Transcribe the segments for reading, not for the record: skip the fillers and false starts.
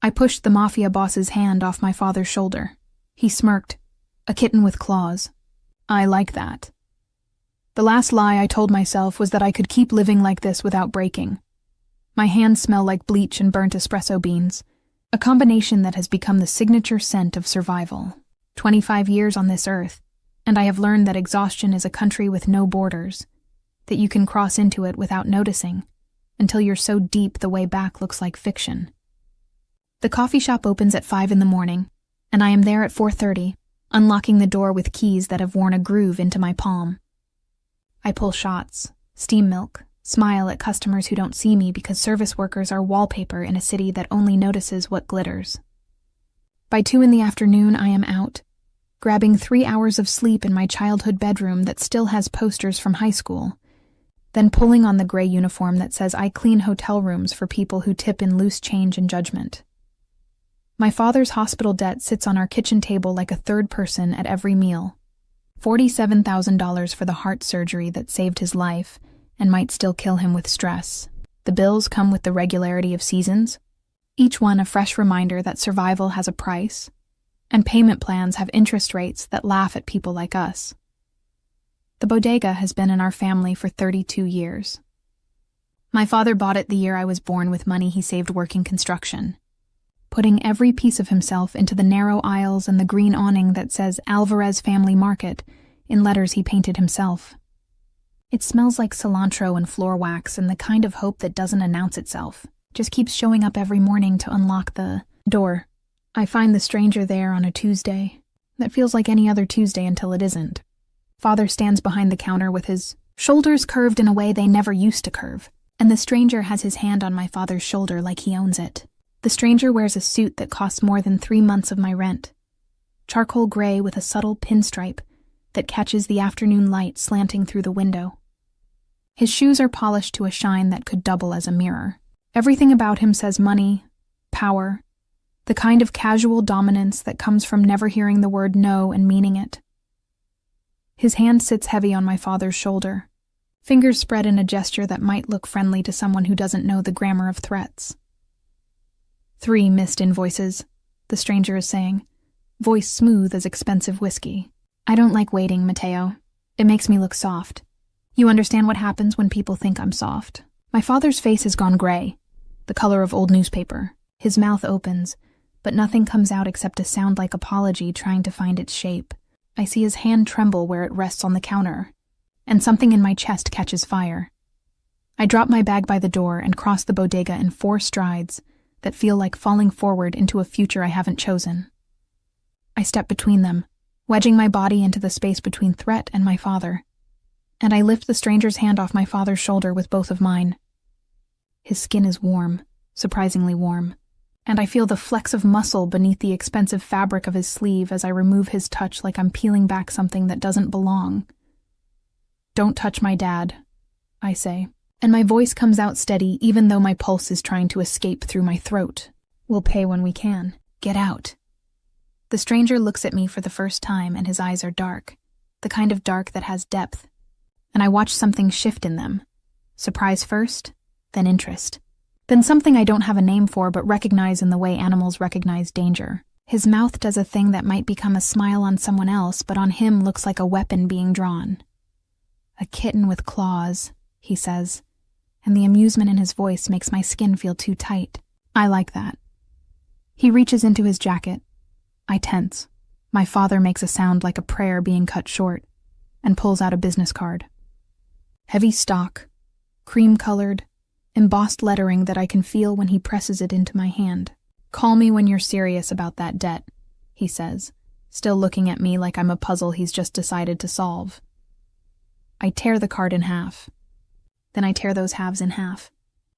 I pushed the Mafia boss's hand off my father's shoulder. He smirked. A kitten with claws. I like that. The last lie I told myself was that I could keep living like this without breaking. My hands smell like bleach and burnt espresso beans, a combination that has become the signature scent of survival. 25 years on this earth, and I have learned that exhaustion is a country with no borders, that you can cross into it without noticing, until you're so deep the way back looks like fiction. The coffee shop opens at 5 in the morning, and I am there at 4:30, unlocking the door with keys that have worn a groove into my palm. I pull shots, steam milk, smile at customers who don't see me because service workers are wallpaper in a city that only notices what glitters. By 2 in the afternoon, I am out, grabbing 3 hours of sleep in my childhood bedroom that still has posters from high school, then pulling on the gray uniform that says I clean hotel rooms for people who tip in loose change and judgment. My father's hospital debt sits on our kitchen table like a third person at every meal. $47,000 for the heart surgery that saved his life and might still kill him with stress. The bills come with the regularity of seasons, each one a fresh reminder that survival has a price, and payment plans have interest rates that laugh at people like us. The bodega has been in our family for 32 years. My father bought it the year I was born with money he saved working construction, putting every piece of himself into the narrow aisles and the green awning that says Alvarez Family Market in letters he painted himself. It smells like cilantro and floor wax and the kind of hope that doesn't announce itself, just keeps showing up every morning to unlock the door. I find the stranger there on a Tuesday that feels like any other Tuesday until it isn't. Father stands behind the counter with his shoulders curved in a way they never used to curve, and the stranger has his hand on my father's shoulder like he owns it. The stranger wears a suit that costs more than 3 months of my rent, charcoal gray with a subtle pinstripe that catches the afternoon light slanting through the window. His shoes are polished to a shine that could double as a mirror. Everything about him says money, power, the kind of casual dominance that comes from never hearing the word no and meaning it. His hand sits heavy on my father's shoulder, fingers spread in a gesture that might look friendly to someone who doesn't know the grammar of threats. 3 missed invoices, the stranger is saying, voice smooth as expensive whiskey. I don't like waiting, Mateo. It makes me look soft. You understand what happens when people think I'm soft. My father's face has gone gray, the color of old newspaper. His mouth opens, but nothing comes out except a sound-like apology trying to find its shape. I see his hand tremble where it rests on the counter, and something in my chest catches fire. I drop my bag by the door and cross the bodega in 4 strides that feel like falling forward into a future I haven't chosen. I step between them, wedging my body into the space between threat and my father, and I lift the stranger's hand off my father's shoulder with both of mine. His skin is warm, surprisingly warm, and I feel the flecks of muscle beneath the expensive fabric of his sleeve as I remove his touch like I'm peeling back something that doesn't belong. Don't touch my dad, I say, and my voice comes out steady even though my pulse is trying to escape through my throat. We'll pay when we can. Get out. The stranger looks at me for the first time and his eyes are dark, the kind of dark that has depth, and I watch something shift in them. Surprise first, then interest. Then something I don't have a name for but recognize in the way animals recognize danger. His mouth does a thing that might become a smile on someone else but on him looks like a weapon being drawn. A kitten with claws, he says, and the amusement in his voice makes my skin feel too tight. I like that. He reaches into his jacket. I tense. My father makes a sound like a prayer being cut short, and pulls out a business card. Heavy stock, cream-colored, embossed lettering that I can feel when he presses it into my hand. Call me when you're serious about that debt, he says, still looking at me like I'm a puzzle he's just decided to solve. I tear the card in half. Then I tear those halves in half.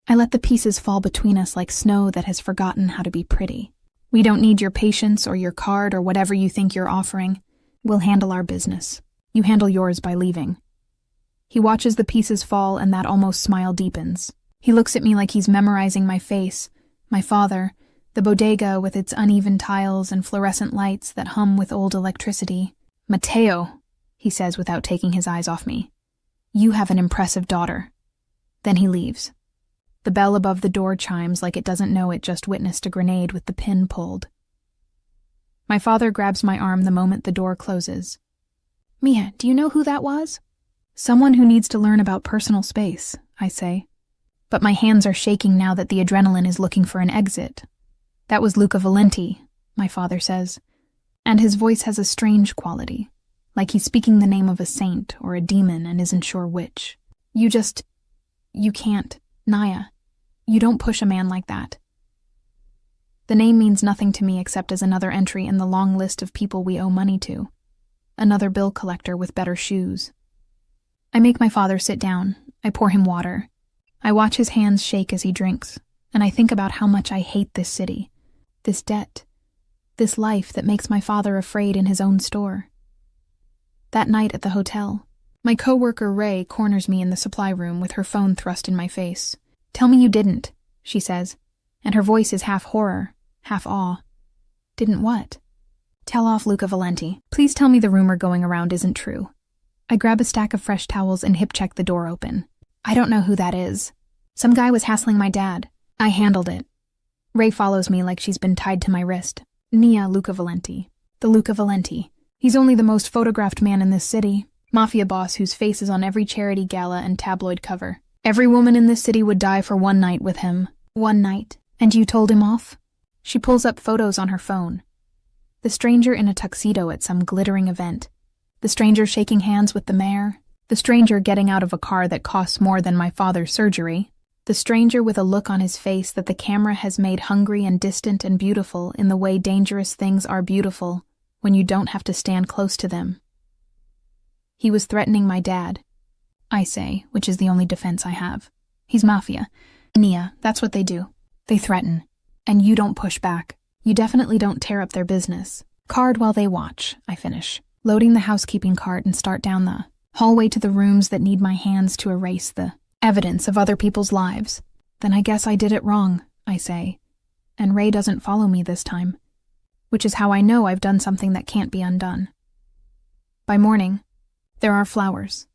I let the pieces fall between us like snow that has forgotten how to be pretty. We don't need your patience or your card or whatever you think you're offering. We'll handle our business. You handle yours by leaving. He watches the pieces fall and that almost smile deepens. He looks at me like he's memorizing my face, my father, the bodega with its uneven tiles and fluorescent lights that hum with old electricity. Mateo, he says without taking his eyes off me. You have an impressive daughter. Then he leaves. The bell above the door chimes like it doesn't know it just witnessed a grenade with the pin pulled. My father grabs my arm the moment the door closes. "Mia, do you know who that was?" "Someone who needs to learn about personal space," I say. But my hands are shaking now that the adrenaline is looking for an exit. "That was Luca Valenti," my father says, and his voice has a strange quality, like he's speaking the name of a saint or a demon and isn't sure which. You can't, Naya. You don't push a man like that." The name means nothing to me except as another entry in the long list of people we owe money to. Another bill collector with better shoes. I make my father sit down. I pour him water. I watch his hands shake as he drinks, and I think about how much I hate this city, this debt, this life that makes my father afraid in his own store. That night at the hotel, my coworker Ray corners me in the supply room with her phone thrust in my face. "Tell me you didn't," she says, and her voice is half horror, half awe. "Didn't what?" "Tell off Luca Valenti. Please tell me the rumor going around isn't true." I grab a stack of fresh towels and hip-check the door open. "I don't know who that is. Some guy was hassling my dad. I handled it." Ray follows me like she's been tied to my wrist. "Nia Luca Valenti. The Luca Valenti. He's only the most photographed man in this city. Mafia boss whose face is on every charity gala and tabloid cover. Every woman in this city would die for one night with him. One night. And you told him off?" She pulls up photos on her phone. The stranger in a tuxedo at some glittering event. The stranger shaking hands with the mayor. The stranger getting out of a car that costs more than my father's surgery. The stranger with a look on his face that the camera has made hungry and distant and beautiful in the way dangerous things are beautiful when you don't have to stand close to them. "He was threatening my dad," I say, which is the only defense I have. "He's Mafia. Nia, that's what they do. They threaten. And you don't push back. You definitely don't tear up their business. Card while they watch," I finish, loading the housekeeping cart and start down the hallway to the rooms that need my hands to erase the evidence of other people's lives. "Then I guess I did it wrong," I say. And Ray doesn't follow me this time, which is how I know I've done something that can't be undone. By morning, there are flowers.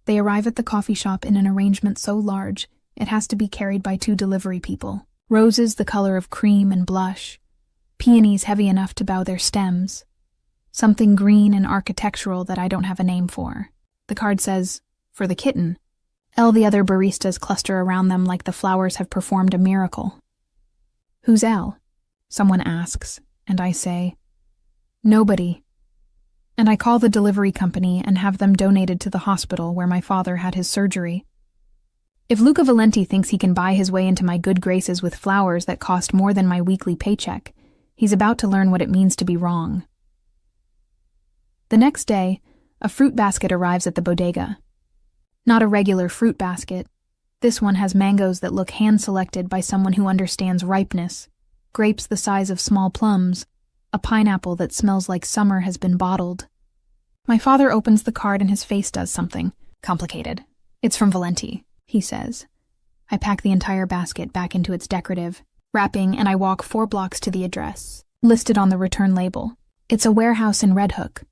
They arrive at the coffee shop in an arrangement so large it has to be carried by 2 delivery people. Roses the color of cream and blush. Peonies heavy enough to bow their stems. Something green and architectural that I don't have a name for. The card says, "For the kitten." The other baristas cluster around them like the flowers have performed a miracle. "Who's Elle?" someone asks, and I say, "Nobody." And I call the delivery company and have them donated to the hospital where my father had his surgery. If Luca Valenti thinks he can buy his way into my good graces with flowers that cost more than my weekly paycheck, he's about to learn what it means to be wrong. The next day, a fruit basket arrives at the bodega. Not a regular fruit basket. This one has mangoes that look hand-selected by someone who understands ripeness, grapes the size of small plums, a pineapple that smells like summer has been bottled. My father opens the card and his face does something complicated. "It's from Valenti," he says. I pack the entire basket back into its decorative wrapping and I walk 4 blocks to the address, listed on the return label. It's a warehouse in Red Hook,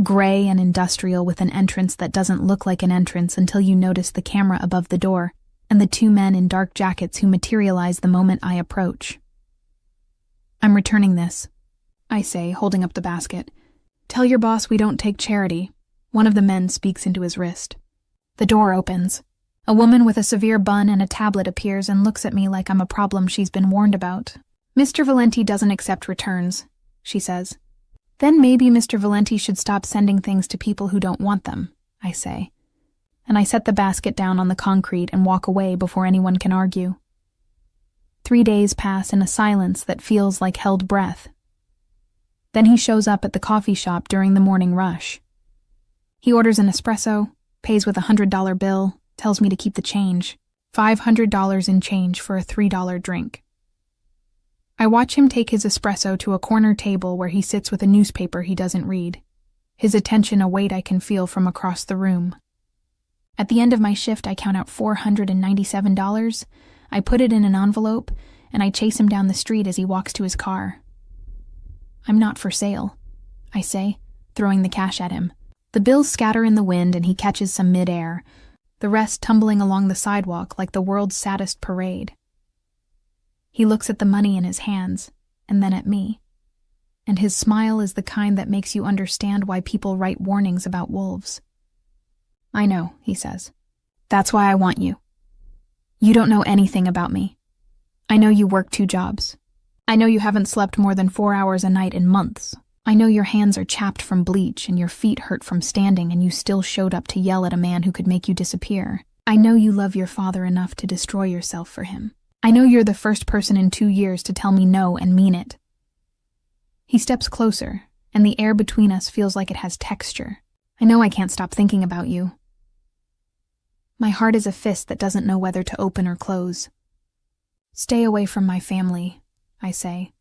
gray and industrial with an entrance that doesn't look like an entrance until you notice the camera above the door and the 2 men in dark jackets who materialize the moment I approach. "I'm returning this," I say, holding up the basket. "Tell your boss we don't take charity." One of the men speaks into his wrist. The door opens. A woman with a severe bun and a tablet appears and looks at me like I'm a problem she's been warned about. "Mr. Valenti doesn't accept returns," she says. "Then maybe Mr. Valenti should stop sending things to people who don't want them," I say. And I set the basket down on the concrete and walk away before anyone can argue. 3 days pass in a silence that feels like held breath. Then he shows up at the coffee shop during the morning rush. He orders an espresso, pays with a $100 bill, tells me to keep the change. $500 in change for a $3 drink. I watch him take his espresso to a corner table where he sits with a newspaper he doesn't read, his attention a weight I can feel from across the room. At the end of my shift, I count out $497. I put it in an envelope, and I chase him down the street as he walks to his car. "I'm not for sale," I say, throwing the cash at him. The bills scatter in the wind and he catches some mid-air. the rest tumbling along the sidewalk like the world's saddest parade. He looks at the money in his hands, and then at me. And his smile is the kind that makes you understand why people write warnings about wolves. "I know," he says. "That's why I want you. You don't know anything about me. I know you work 2 jobs. I know you haven't slept more than 4 hours a night in months. I know your hands are chapped from bleach and your feet hurt from standing and you still showed up to yell at a man who could make you disappear. I know you love your father enough to destroy yourself for him. I know you're the first person in 2 years to tell me no and mean it." He steps closer, and the air between us feels like it has texture. I know I can't stop thinking about you. My heart is a fist that doesn't know whether to open or close. "Stay away from my family," I say,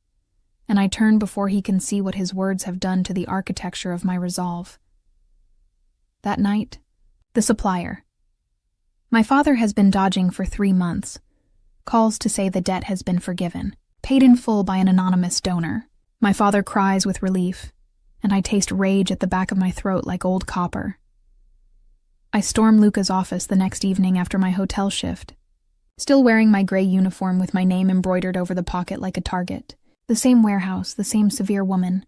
and I turn before he can see what his words have done to the architecture of my resolve. That night, the supplier. My father has been dodging for 3 months. Calls to say the debt has been forgiven, paid in full by an anonymous donor. My father cries with relief, and I taste rage at the back of my throat like old copper. I storm Luca's office the next evening after my hotel shift, still wearing my gray uniform with my name embroidered over the pocket like a target. The same warehouse, the same severe woman,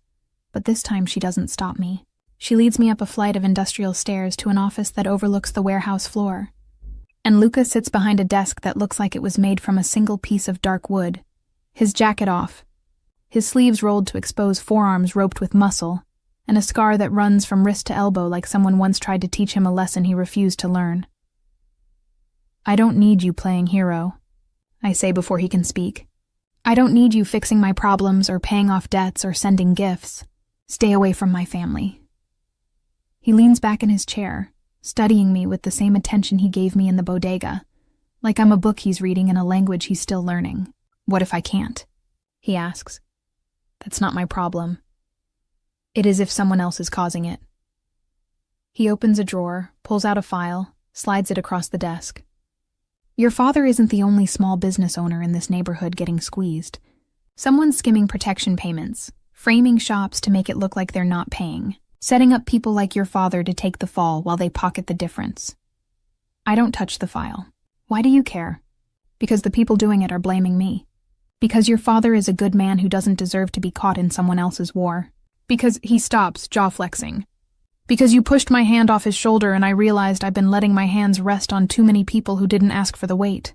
but this time she doesn't stop me. She leads me up a flight of industrial stairs to an office that overlooks the warehouse floor. And Luca sits behind a desk that looks like it was made from a single piece of dark wood, his jacket off, his sleeves rolled to expose forearms roped with muscle, and a scar that runs from wrist to elbow like someone once tried to teach him a lesson he refused to learn. "I don't need you playing hero," I say before he can speak. "I don't need you fixing my problems or paying off debts or sending gifts. Stay away from my family." He leans back in his chair, studying me with the same attention he gave me in the bodega, like I'm a book he's reading in a language he's still learning. "What if I can't?" he asks. "That's not my problem. It is if someone else is causing it." He opens a drawer, pulls out a file, slides it across the desk. "Your father isn't the only small business owner in this neighborhood getting squeezed. Someone's skimming protection payments, framing shops to make it look like they're not paying, setting up people like your father to take the fall while they pocket the difference." I don't touch the file. "Why do you care?" "Because the people doing it are blaming me. Because your father is a good man who doesn't deserve to be caught in someone else's war. Because," he stops, jaw flexing. "Because you pushed my hand off his shoulder and I realized I've been letting my hands rest on too many people who didn't ask for the weight."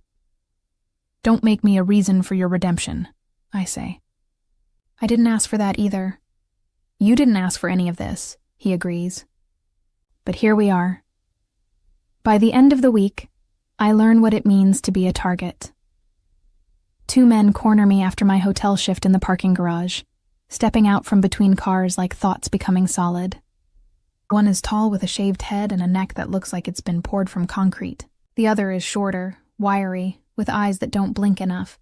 "Don't make me a reason for your redemption," I say. "I didn't ask for that either." "You didn't ask for any of this," he agrees. But here we are. By the end of the week, I learn what it means to be a target. 2 men corner me after my hotel shift in the parking garage, stepping out from between cars like thoughts becoming solid. One is tall with a shaved head and a neck that looks like it's been poured from concrete. The other is shorter, wiry, with eyes that don't blink enough.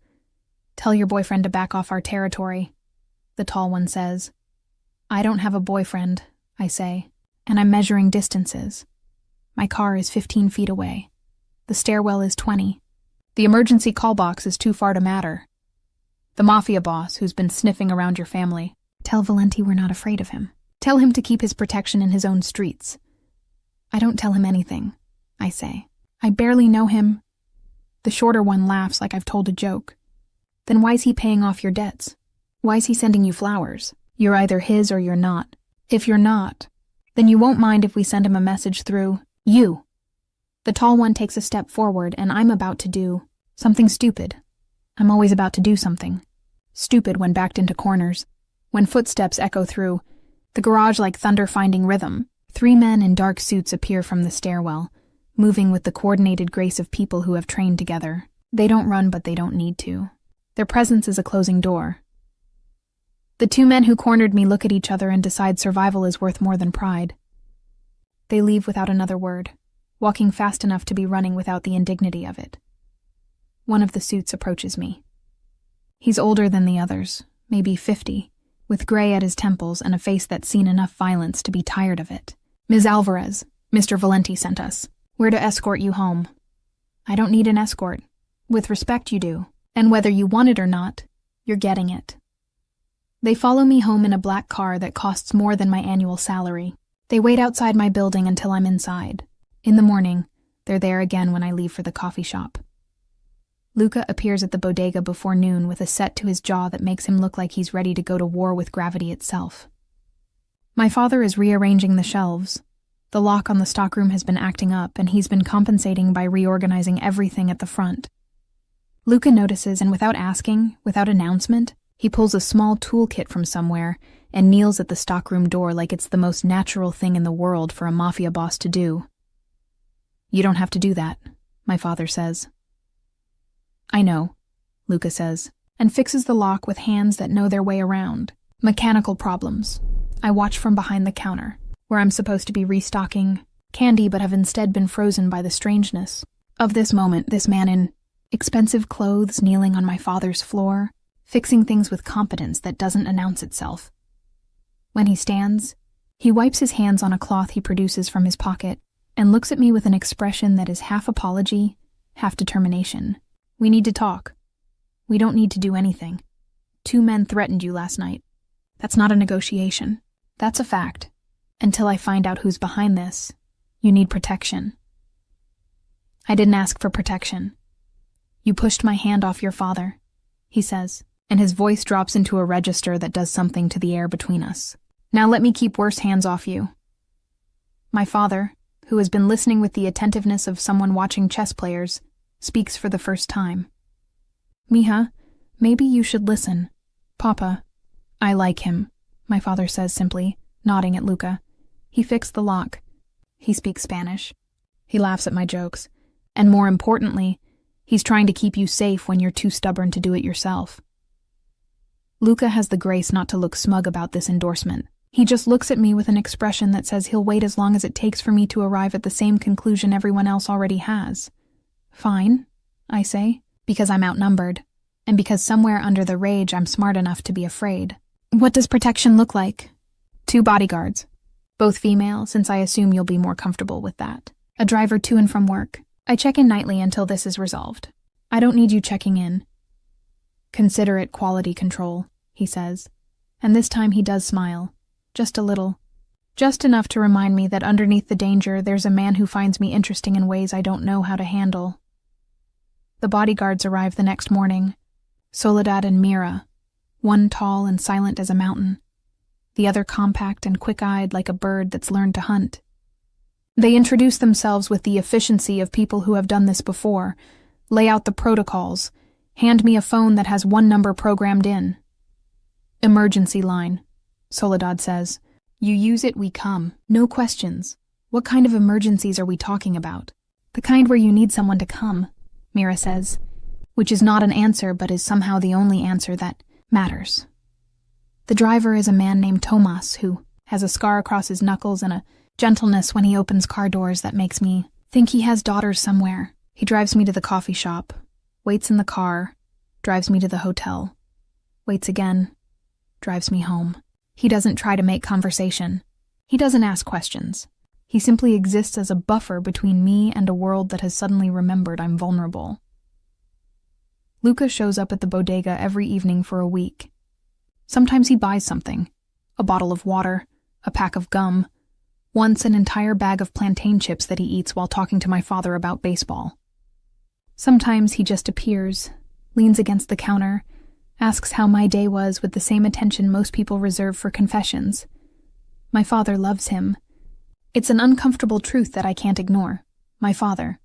"Tell your boyfriend to back off our territory," the tall one says. "I don't have a boyfriend," I say, and I'm measuring distances. My car is 15 feet away. The stairwell is 20. The emergency call box is too far to matter. The Mafia boss, who's been sniffing around your family. Tell Valenti we're not afraid of him. Tell him to keep his protection in his own streets. I don't tell him anything, I say. I barely know him. The shorter one laughs like I've told a joke. Then why's he paying off your debts? Why's he sending you flowers? You're either his or you're not. If you're not, then you won't mind if we send him a message through you. The tall one takes a step forward, and I'm about to do something stupid. I'm always about to do something stupid when backed into corners. When footsteps echo through the garage like thunder finding rhythm, 3 men in dark suits appear from the stairwell, moving with the coordinated grace of people who have trained together. They don't run, but they don't need to. Their presence is a closing door. The 2 men who cornered me look at each other and decide survival is worth more than pride. They leave without another word, walking fast enough to be running without the indignity of it. One of the suits approaches me. He's older than the others, maybe 50, with gray at his temples and a face that's seen enough violence to be tired of it. "Ms. Alvarez, Mr. Valenti sent us. We're to escort you home." "I don't need an escort. With respect, you do. And whether you want it or not, you're getting it." They follow me home in a black car that costs more than my annual salary. They wait outside my building until I'm inside. In the morning, They're there again when I leave for the coffee shop. Luca appears at the bodega before noon with a set to his jaw that makes him look like he's ready to go to war with gravity itself. My father is rearranging the shelves. The lock on the stockroom has been acting up, and he's been compensating by reorganizing everything at the front. Luca notices, and without asking, without announcement, he pulls a small toolkit from somewhere and kneels at the stockroom door like it's the most natural thing in the world for a mafia boss to do. "You don't have to do that," my father says. "I know," Luca says, and fixes the lock with hands that know their way around. Mechanical problems. I watch from behind the counter, where I'm supposed to be restocking candy but have instead been frozen by the strangeness of this moment, this man in expensive clothes kneeling on my father's floor, fixing things with competence that doesn't announce itself. When he stands, he wipes his hands on a cloth he produces from his pocket and looks at me with an expression that is half apology, half determination. "We need to talk. We don't need to do anything. 2 men threatened you last night. That's not a negotiation. That's a fact. Until I find out who's behind this, you need protection." "I didn't ask for protection. You pushed my hand off your father," he says, and his voice drops into a register that does something to the air between us. "Now let me keep worse hands off you." My father, who has been listening with the attentiveness of someone watching chess players, speaks for the first time. "Mija, maybe you should listen. Papa, I like him," my father says simply, nodding at Luca. He fixed the lock. He speaks Spanish. He laughs at my jokes. And more importantly, he's trying to keep you safe when you're too stubborn to do it yourself. Luca has the grace not to look smug about this endorsement. He just looks at me with an expression that says he'll wait as long as it takes for me to arrive at the same conclusion everyone else already has. "Fine," I say, because I'm outnumbered, and because somewhere under the rage I'm smart enough to be afraid. "What does protection look like?" 2 bodyguards. Both female, since I assume you'll be more comfortable with that. A driver to and from work. I check in nightly until this is resolved. "I don't need you checking in." "Consider it quality control," he says. And this time he does smile. Just a little. Just enough to remind me that underneath the danger there's a man who finds me interesting in ways I don't know how to handle. The bodyguards arrive the next morning. Soledad and Mira, one tall and silent as a mountain, the other compact and quick-eyed like a bird that's learned to hunt. They introduce themselves with the efficiency of people who have done this before, lay out the protocols, hand me a phone that has 1 number programmed in. "Emergency line," Soledad says. "You use it, we come. No questions. What kind of emergencies are we talking about?" "The kind where you need someone to come," Mira says, which is not an answer but is somehow the only answer that matters. The driver is a man named Tomas who has a scar across his knuckles and a gentleness when he opens car doors that makes me think he has daughters somewhere. He drives me to the coffee shop, waits in the car, drives me to the hotel, waits again, drives me home. He doesn't try to make conversation. He doesn't ask questions. He simply exists as a buffer between me and a world that has suddenly remembered I'm vulnerable. Luca shows up at the bodega every evening for a week. Sometimes he buys something, a bottle of water, a pack of gum, once an entire bag of plantain chips that he eats while talking to my father about baseball. Sometimes he just appears, leans against the counter, asks how my day was with the same attention most people reserve for confessions. My father loves him. It's an uncomfortable truth that I can't ignore. My father,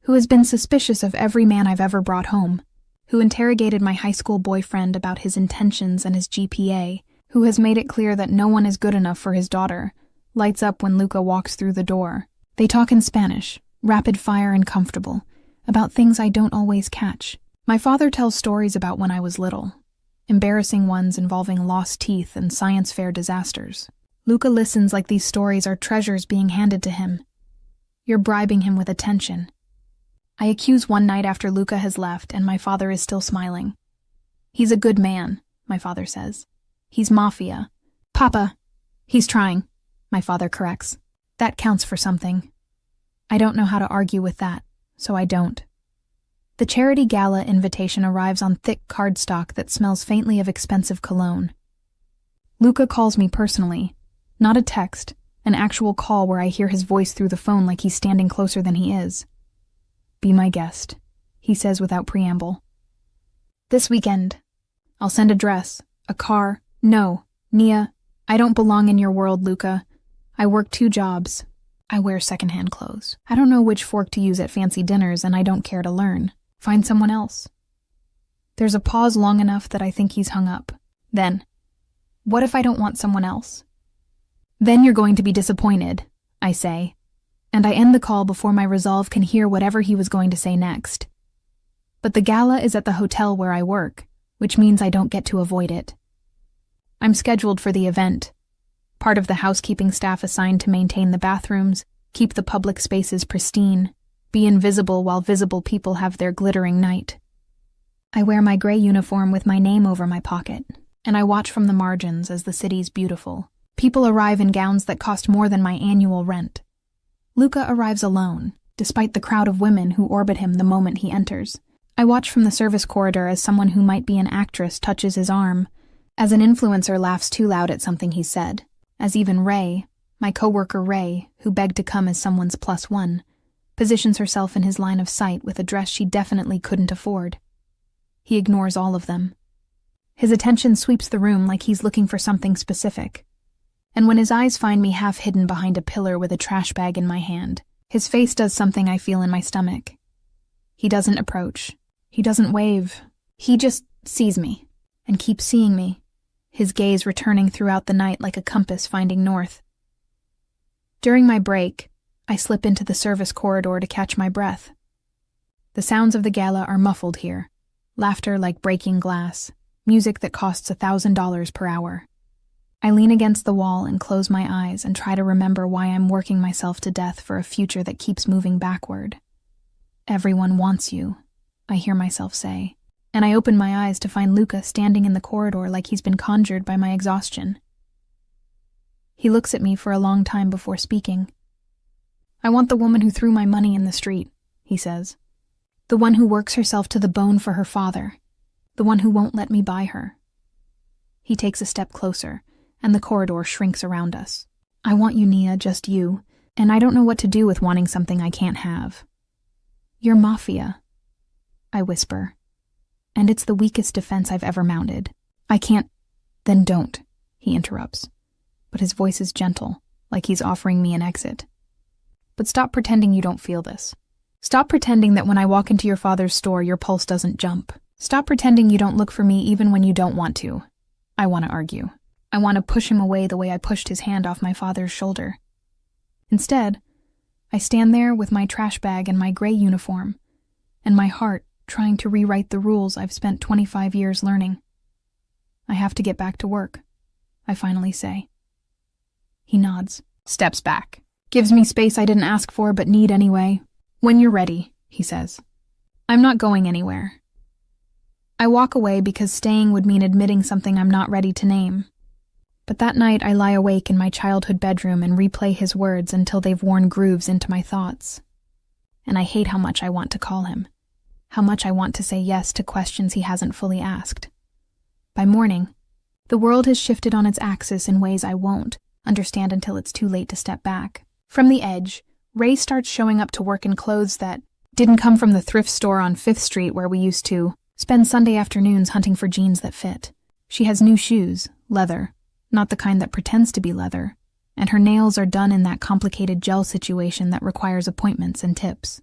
who has been suspicious of every man I've ever brought home, who interrogated my high school boyfriend about his intentions and his GPA, who has made it clear that no one is good enough for his daughter, lights up when Luca walks through the door. They talk in Spanish, rapid fire and comfortable, about things I don't always catch. My father tells stories about when I was little, embarrassing ones involving lost teeth and science fair disasters. Luca listens like these stories are treasures being handed to him. You're bribing him with attention. I accuse one night after Luca has left and my father is still smiling. "He's a good man," my father says. "He's Mafia." "Papa, he's trying," my father corrects. That counts for something. I don't know how to argue with that, so I don't. The charity gala invitation arrives on thick cardstock that smells faintly of expensive cologne. Luca calls me personally, not a text, an actual call where I hear his voice through the phone like he's standing closer than he is. Be my guest, he says without preamble. This weekend. I'll send a dress, a car. No, Nia, I don't belong in your world, Luca. I work 2 jobs. I wear secondhand clothes. I don't know which fork to use at fancy dinners, and I don't care to learn. Find someone else. There's a pause long enough that I think he's hung up. Then, what if I don't want someone else? Then you're going to be disappointed, I say, and I end the call before my resolve can hear whatever he was going to say next. But the gala is at the hotel where I work, which means I don't get to avoid it. I'm scheduled for the event, part of the housekeeping staff assigned to maintain the bathrooms, keep the public spaces pristine, be invisible while visible people have their glittering night. I wear my gray uniform with my name over my pocket, and I watch from the margins as the city's beautiful. People arrive in gowns that cost more than my annual rent. Luca arrives alone, despite the crowd of women who orbit him the moment he enters. I watch from the service corridor as someone who might be an actress touches his arm, as an influencer laughs too loud at something he said, as even Ray, my coworker Ray, who begged to come as someone's +1, positions herself in his line of sight with a dress she definitely couldn't afford. He ignores all of them. His attention sweeps the room like he's looking for something specific. And when his eyes find me half hidden behind a pillar with a trash bag in my hand, his face does something I feel in my stomach. He doesn't approach. He doesn't wave. He just sees me, and keeps seeing me, his gaze returning throughout the night like a compass finding north. During my break, I slip into the service corridor to catch my breath. The sounds of the gala are muffled here, laughter like breaking glass, music that costs $1,000 per hour. I lean against the wall and close my eyes and try to remember why I'm working myself to death for a future that keeps moving backward. Everyone wants you, I hear myself say, and I open my eyes to find Luca standing in the corridor like he's been conjured by my exhaustion. He looks at me for a long time before speaking. I want the woman who threw my money in the street, he says. The one who works herself to the bone for her father. The one who won't let me buy her. He takes a step closer, and the corridor shrinks around us. I want you, Nia, just you, and I don't know what to do with wanting something I can't have. You're Mafia, I whisper, and it's the weakest defense I've ever mounted. I can't. Then don't, he interrupts, but his voice is gentle, like he's offering me an exit. But stop pretending you don't feel this. Stop pretending that when I walk into your father's store, your pulse doesn't jump. Stop pretending you don't look for me even when you don't want to. I want to argue. I want to push him away the way I pushed his hand off my father's shoulder. Instead, I stand there with my trash bag and my gray uniform, and my heart trying to rewrite the rules I've spent 25 years learning. I have to get back to work, I finally say. He nods, steps back, gives me space I didn't ask for but need anyway. When you're ready, he says. I'm not going anywhere. I walk away because staying would mean admitting something I'm not ready to name. But that night I lie awake in my childhood bedroom and replay his words until they've worn grooves into my thoughts. And I hate how much I want to call him, how much I want to say yes to questions he hasn't fully asked. By morning, the world has shifted on its axis in ways I won't understand until it's too late to step back. From the edge, Ray starts showing up to work in clothes that didn't come from the thrift store on 5th Street where we used to spend Sunday afternoons hunting for jeans that fit. She has new shoes, leather, not the kind that pretends to be leather, and her nails are done in that complicated gel situation that requires appointments and tips.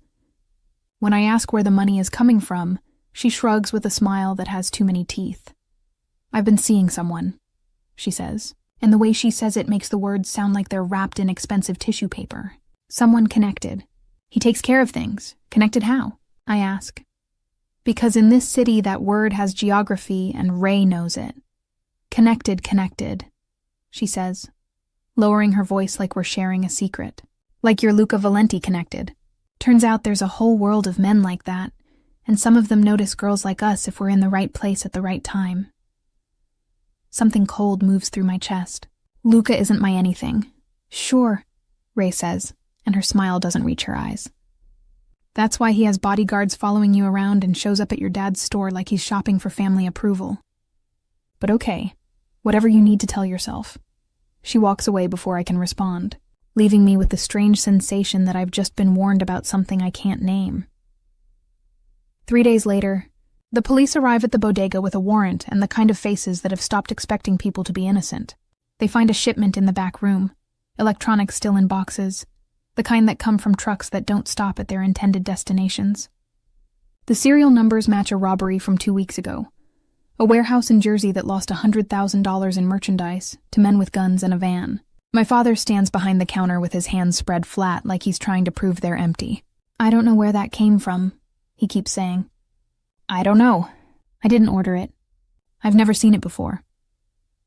When I ask where the money is coming from, she shrugs with a smile that has too many teeth. I've been seeing someone, she says, and the way she says it makes the words sound like they're wrapped in expensive tissue paper. Someone connected. He takes care of things. Connected how? I ask. Because in this city that word has geography and Ray knows it. Connected, she says, lowering her voice like we're sharing a secret. Like you're Luca Valenti connected. Turns out there's a whole world of men like that, and some of them notice girls like us if we're in the right place at the right time. Something cold moves through my chest. Luca isn't my anything. Sure, Ray says, and her smile doesn't reach her eyes. That's why he has bodyguards following you around and shows up at your dad's store like he's shopping for family approval. But okay, whatever you need to tell yourself. She walks away before I can respond, leaving me with the strange sensation that I've just been warned about something I can't name. 3 days later, the police arrive at the bodega with a warrant and the kind of faces that have stopped expecting people to be innocent. They find a shipment in the back room, electronics still in boxes, the kind that come from trucks that don't stop at their intended destinations. The serial numbers match a robbery from 2 weeks ago, a warehouse in Jersey that lost $100,000 in merchandise to men with guns and a van. My father stands behind the counter with his hands spread flat like he's trying to prove they're empty. "I don't know where that came from," he keeps saying. "I don't know. I didn't order it. I've never seen it before."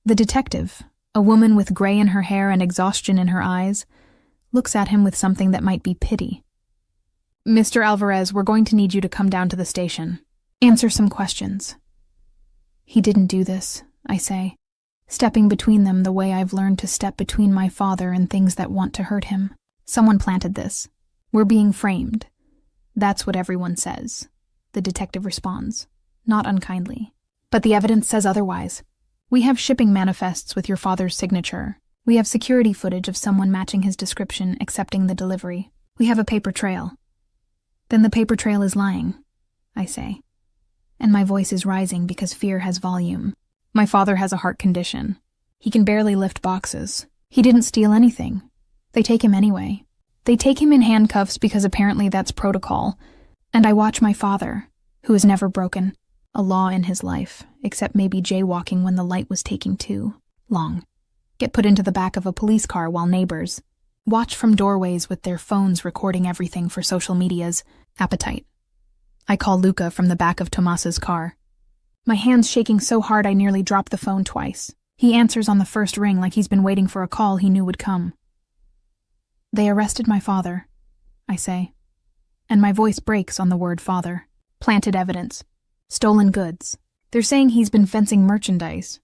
The detective, a woman with gray in her hair and exhaustion in her eyes, looks at him with something that might be pity. "Mr. Alvarez, we're going to need you to come down to the station. Answer some questions." "He didn't do this," I say, stepping between them the way I've learned to step between my father and things that want to hurt him. "Someone planted this. We're being framed. That's what everyone says," the detective responds, not unkindly. "But the evidence says otherwise. We have shipping manifests with your father's signature. We have security footage of someone matching his description accepting the delivery. We have a paper trail." "Then the paper trail is lying," I say, and my voice is rising because fear has volume. "My father has a heart condition. He can barely lift boxes. He didn't steal anything. They take him anyway. They take him in handcuffs because apparently that's protocol. And I watch my father, who has never broken a law in his life, except maybe jaywalking when the light was taking too long, get put into the back of a police car while neighbors watch from doorways with their phones recording everything for social media's appetite. I call Luca from the back of Tomas's car. My hands shaking so hard I nearly drop the phone twice. He answers on the first ring like he's been waiting for a call he knew would come. "They arrested my father," I say, and my voice breaks on the word father. "Planted evidence. Stolen goods. They're saying he's been fencing merchandise.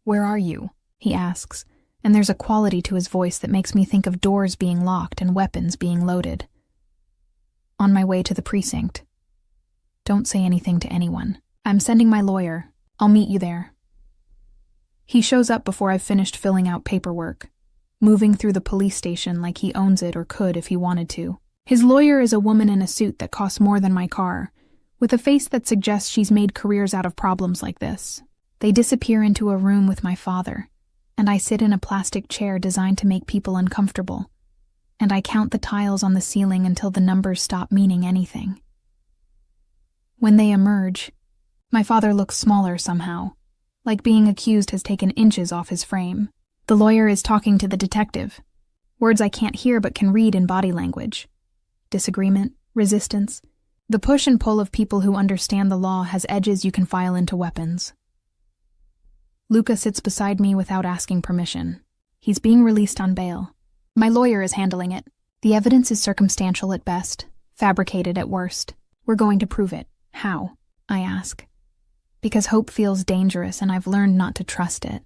Where are you?" he asks, and there's a quality to his voice that makes me think of doors being locked and weapons being loaded. "On my way to the precinct. Don't say anything to anyone. I'm sending my lawyer. I'll meet you there." He shows up before I've finished filling out paperwork, moving through the police station like he owns it or could if he wanted to. His lawyer is a woman in a suit that costs more than my car, with a face that suggests she's made careers out of problems like this. They disappear into a room with my father, and I sit in a plastic chair designed to make people uncomfortable, and I count the tiles on the ceiling until the numbers stop meaning anything. When they emerge, my father looks smaller somehow, like being accused has taken inches off his frame. The lawyer is talking to the detective, words I can't hear but can read in body language. Disagreement, resistance. The push and pull of people who understand the law has edges you can file into weapons. Luca sits beside me without asking permission. He's being released on bail. My lawyer is handling it. The evidence is circumstantial at best, fabricated at worst. We're going to prove it. How? I ask. Because hope feels dangerous and I've learned not to trust it.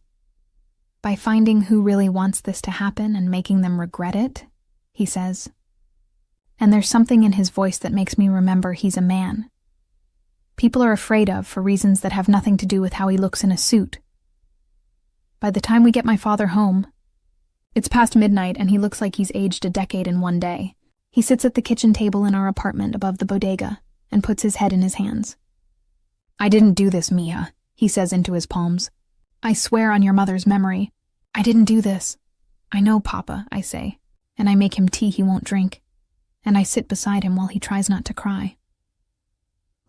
By finding who really wants this to happen and making them regret it, he says. And there's something in his voice that makes me remember he's a man. People are afraid of for reasons that have nothing to do with how he looks in a suit. By the time we get my father home, it's past midnight and he looks like he's aged a decade in one day. He sits at the kitchen table in our apartment above the bodega and puts his head in his hands. "I didn't do this, Mia," he says into his palms. "I swear on your mother's memory, I didn't do this." "I know, Papa," I say, and I make him tea he won't drink, and I sit beside him while he tries not to cry.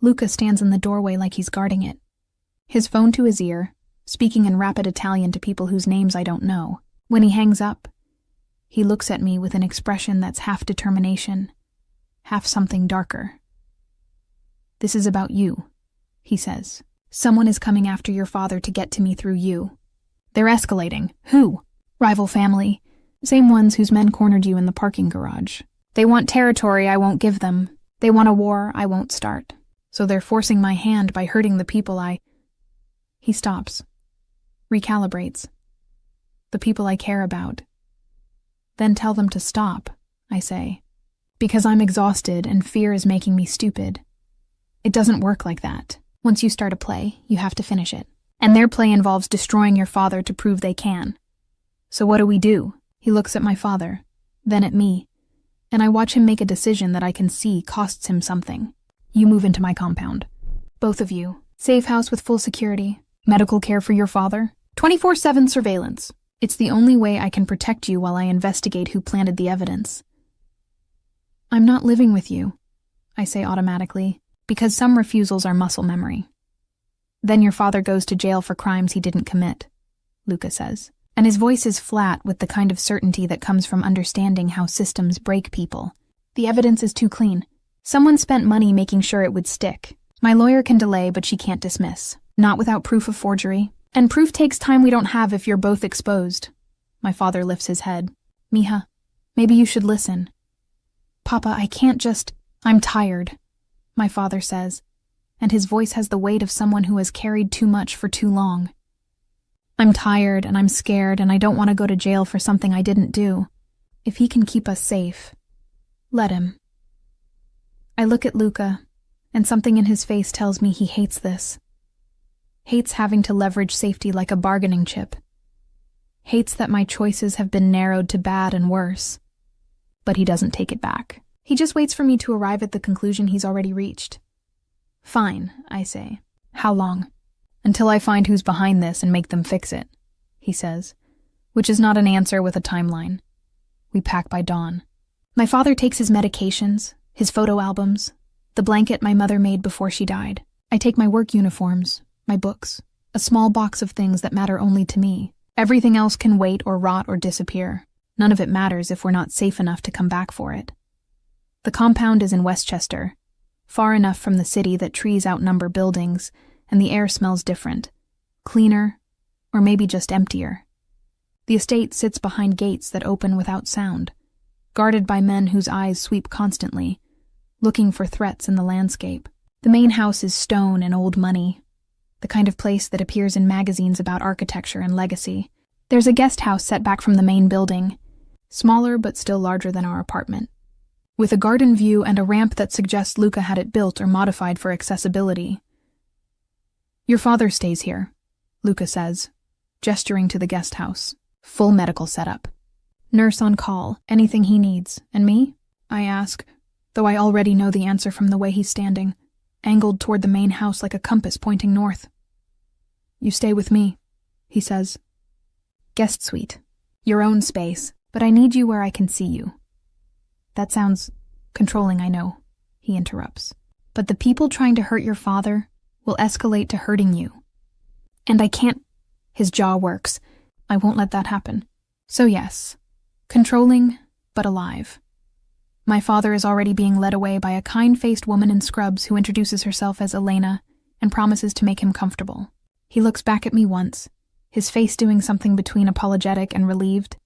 Luca stands in the doorway like he's guarding it, his phone to his ear, speaking in rapid Italian to people whose names I don't know. When he hangs up, he looks at me with an expression that's half determination, half something darker. "This is about you," he says. "Someone is coming after your father to get to me through you. They're escalating. Who? Rival family. Same ones whose men cornered you in the parking garage. They want territory I won't give them. They want a war I won't start. So they're forcing my hand by hurting the people I—" He stops. Recalibrates. "The people I care about." "Then tell them to stop," I say. "Because I'm exhausted and fear is making me stupid. It doesn't work like that. Once you start a play, you have to finish it. And their play involves destroying your father to prove they can. So what do?" He looks at my father, then at me, and I watch him make a decision that I can see costs him something. You move into my compound. Both of you. Safe house with full security. Medical care for your father. 24/7 surveillance. It's the only way I can protect you while I investigate who planted the evidence. I'm not living with you, I say automatically, because some refusals are muscle memory. Then your father goes to jail for crimes he didn't commit, Luca says, and his voice is flat with the kind of certainty that comes from understanding how systems break people. The evidence is too clean. Someone spent money making sure it would stick. My lawyer can delay, but she can't dismiss. Not without proof of forgery. And proof takes time we don't have if you're both exposed. My father lifts his head. Mija, maybe you should listen. Papa, I can't just... I'm tired, my father says, and his voice has the weight of someone who has carried too much for too long. I'm tired and I'm scared and I don't want to go to jail for something I didn't do. If he can keep us safe, let him. I look at Luca, and something in his face tells me he hates this. Hates having to leverage safety like a bargaining chip. Hates that my choices have been narrowed to bad and worse. But he doesn't take it back. He just waits for me to arrive at the conclusion he's already reached. Fine, I say. How long? Until I find who's behind this and make them fix it, he says, which is not an answer with a timeline. We pack by dawn. My father takes his medications, his photo albums, the blanket my mother made before she died. I take my work uniforms, my books, a small box of things that matter only to me. Everything else can wait or rot or disappear. None of it matters if we're not safe enough to come back for it. The compound is in Westchester, far enough from the city that trees outnumber buildings, and the air smells different, cleaner, or maybe just emptier. The estate sits behind gates that open without sound, guarded by men whose eyes sweep constantly, looking for threats in the landscape. The main house is stone and old money, the kind of place that appears in magazines about architecture and legacy. There's a guest house set back from the main building, smaller but still larger than our apartment, with a garden view and a ramp that suggests Luca had it built or modified for accessibility. Your father stays here, Luca says, gesturing to the guest house. Full medical setup. Nurse on call, anything he needs. And me? I ask, though I already know the answer from the way he's standing, angled toward the main house like a compass pointing north. You stay with me, he says. Guest suite. Your own space, but I need you where I can see you. That sounds controlling, I know, he interrupts. But the people trying to hurt your father will escalate to hurting you. And I can't... His jaw works. I won't let that happen. So yes, controlling, but alive. My father is already being led away by a kind-faced woman in scrubs who introduces herself as Elena and promises to make him comfortable. He looks back at me once, his face doing something between apologetic and relieved,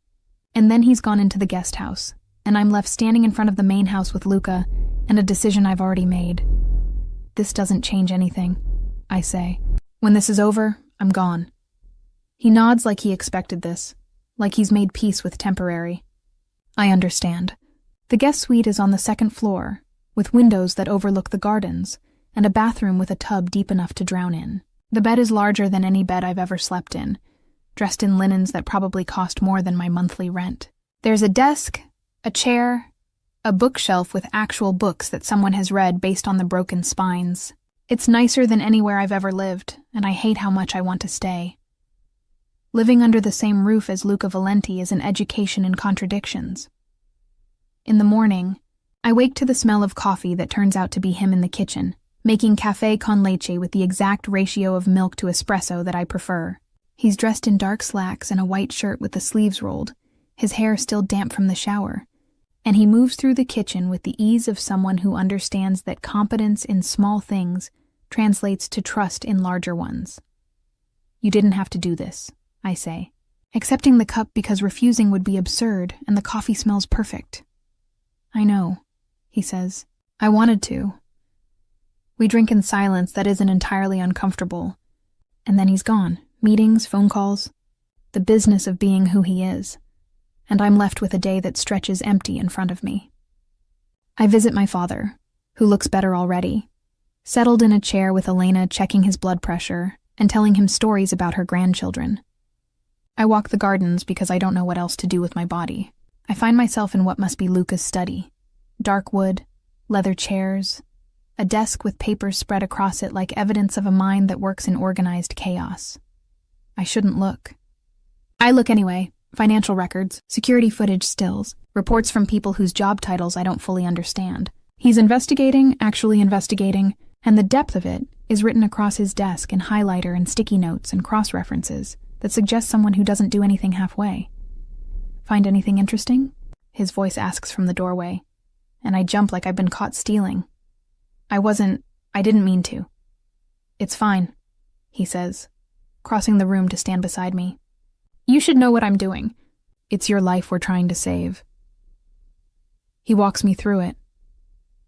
and then he's gone into the guest house, and I'm left standing in front of the main house with Luca and a decision I've already made. This doesn't change anything, I say. When this is over, I'm gone. He nods like he expected this, like he's made peace with temporary. I understand. The guest suite is on the second floor, with windows that overlook the gardens, and a bathroom with a tub deep enough to drown in. The bed is larger than any bed I've ever slept in, dressed in linens that probably cost more than my monthly rent. There's a desk, a chair, a bookshelf with actual books that someone has read based on the broken spines. It's nicer than anywhere I've ever lived, and I hate how much I want to stay. Living under the same roof as Luca Valenti is an education in contradictions. In the morning, I wake to the smell of coffee that turns out to be him in the kitchen, making café con leche with the exact ratio of milk to espresso that I prefer. He's dressed in dark slacks and a white shirt with the sleeves rolled, his hair still damp from the shower, and he moves through the kitchen with the ease of someone who understands that competence in small things translates to trust in larger ones. You didn't have to do this, I say, accepting the cup because refusing would be absurd and the coffee smells perfect. I know, he says. I wanted to. We drink in silence that isn't entirely uncomfortable, and then he's gone. Meetings, phone calls, the business of being who he is, and I'm left with a day that stretches empty in front of me. I visit my father, who looks better already, settled in a chair with Elena checking his blood pressure and telling him stories about her grandchildren. I walk the gardens because I don't know what else to do with my body. I find myself in what must be Luca's study. Dark wood, leather chairs, a desk with papers spread across it like evidence of a mind that works in organized chaos. I shouldn't look. I look anyway. Financial records, security footage stills, reports from people whose job titles I don't fully understand. He's investigating, actually investigating, and the depth of it is written across his desk in highlighter and sticky notes and cross-references that suggest someone who doesn't do anything halfway. Find anything interesting? His voice asks from the doorway, and I jump like I've been caught stealing. I didn't mean to. It's fine, he says, crossing the room to stand beside me. You should know what I'm doing. It's your life we're trying to save. He walks me through it.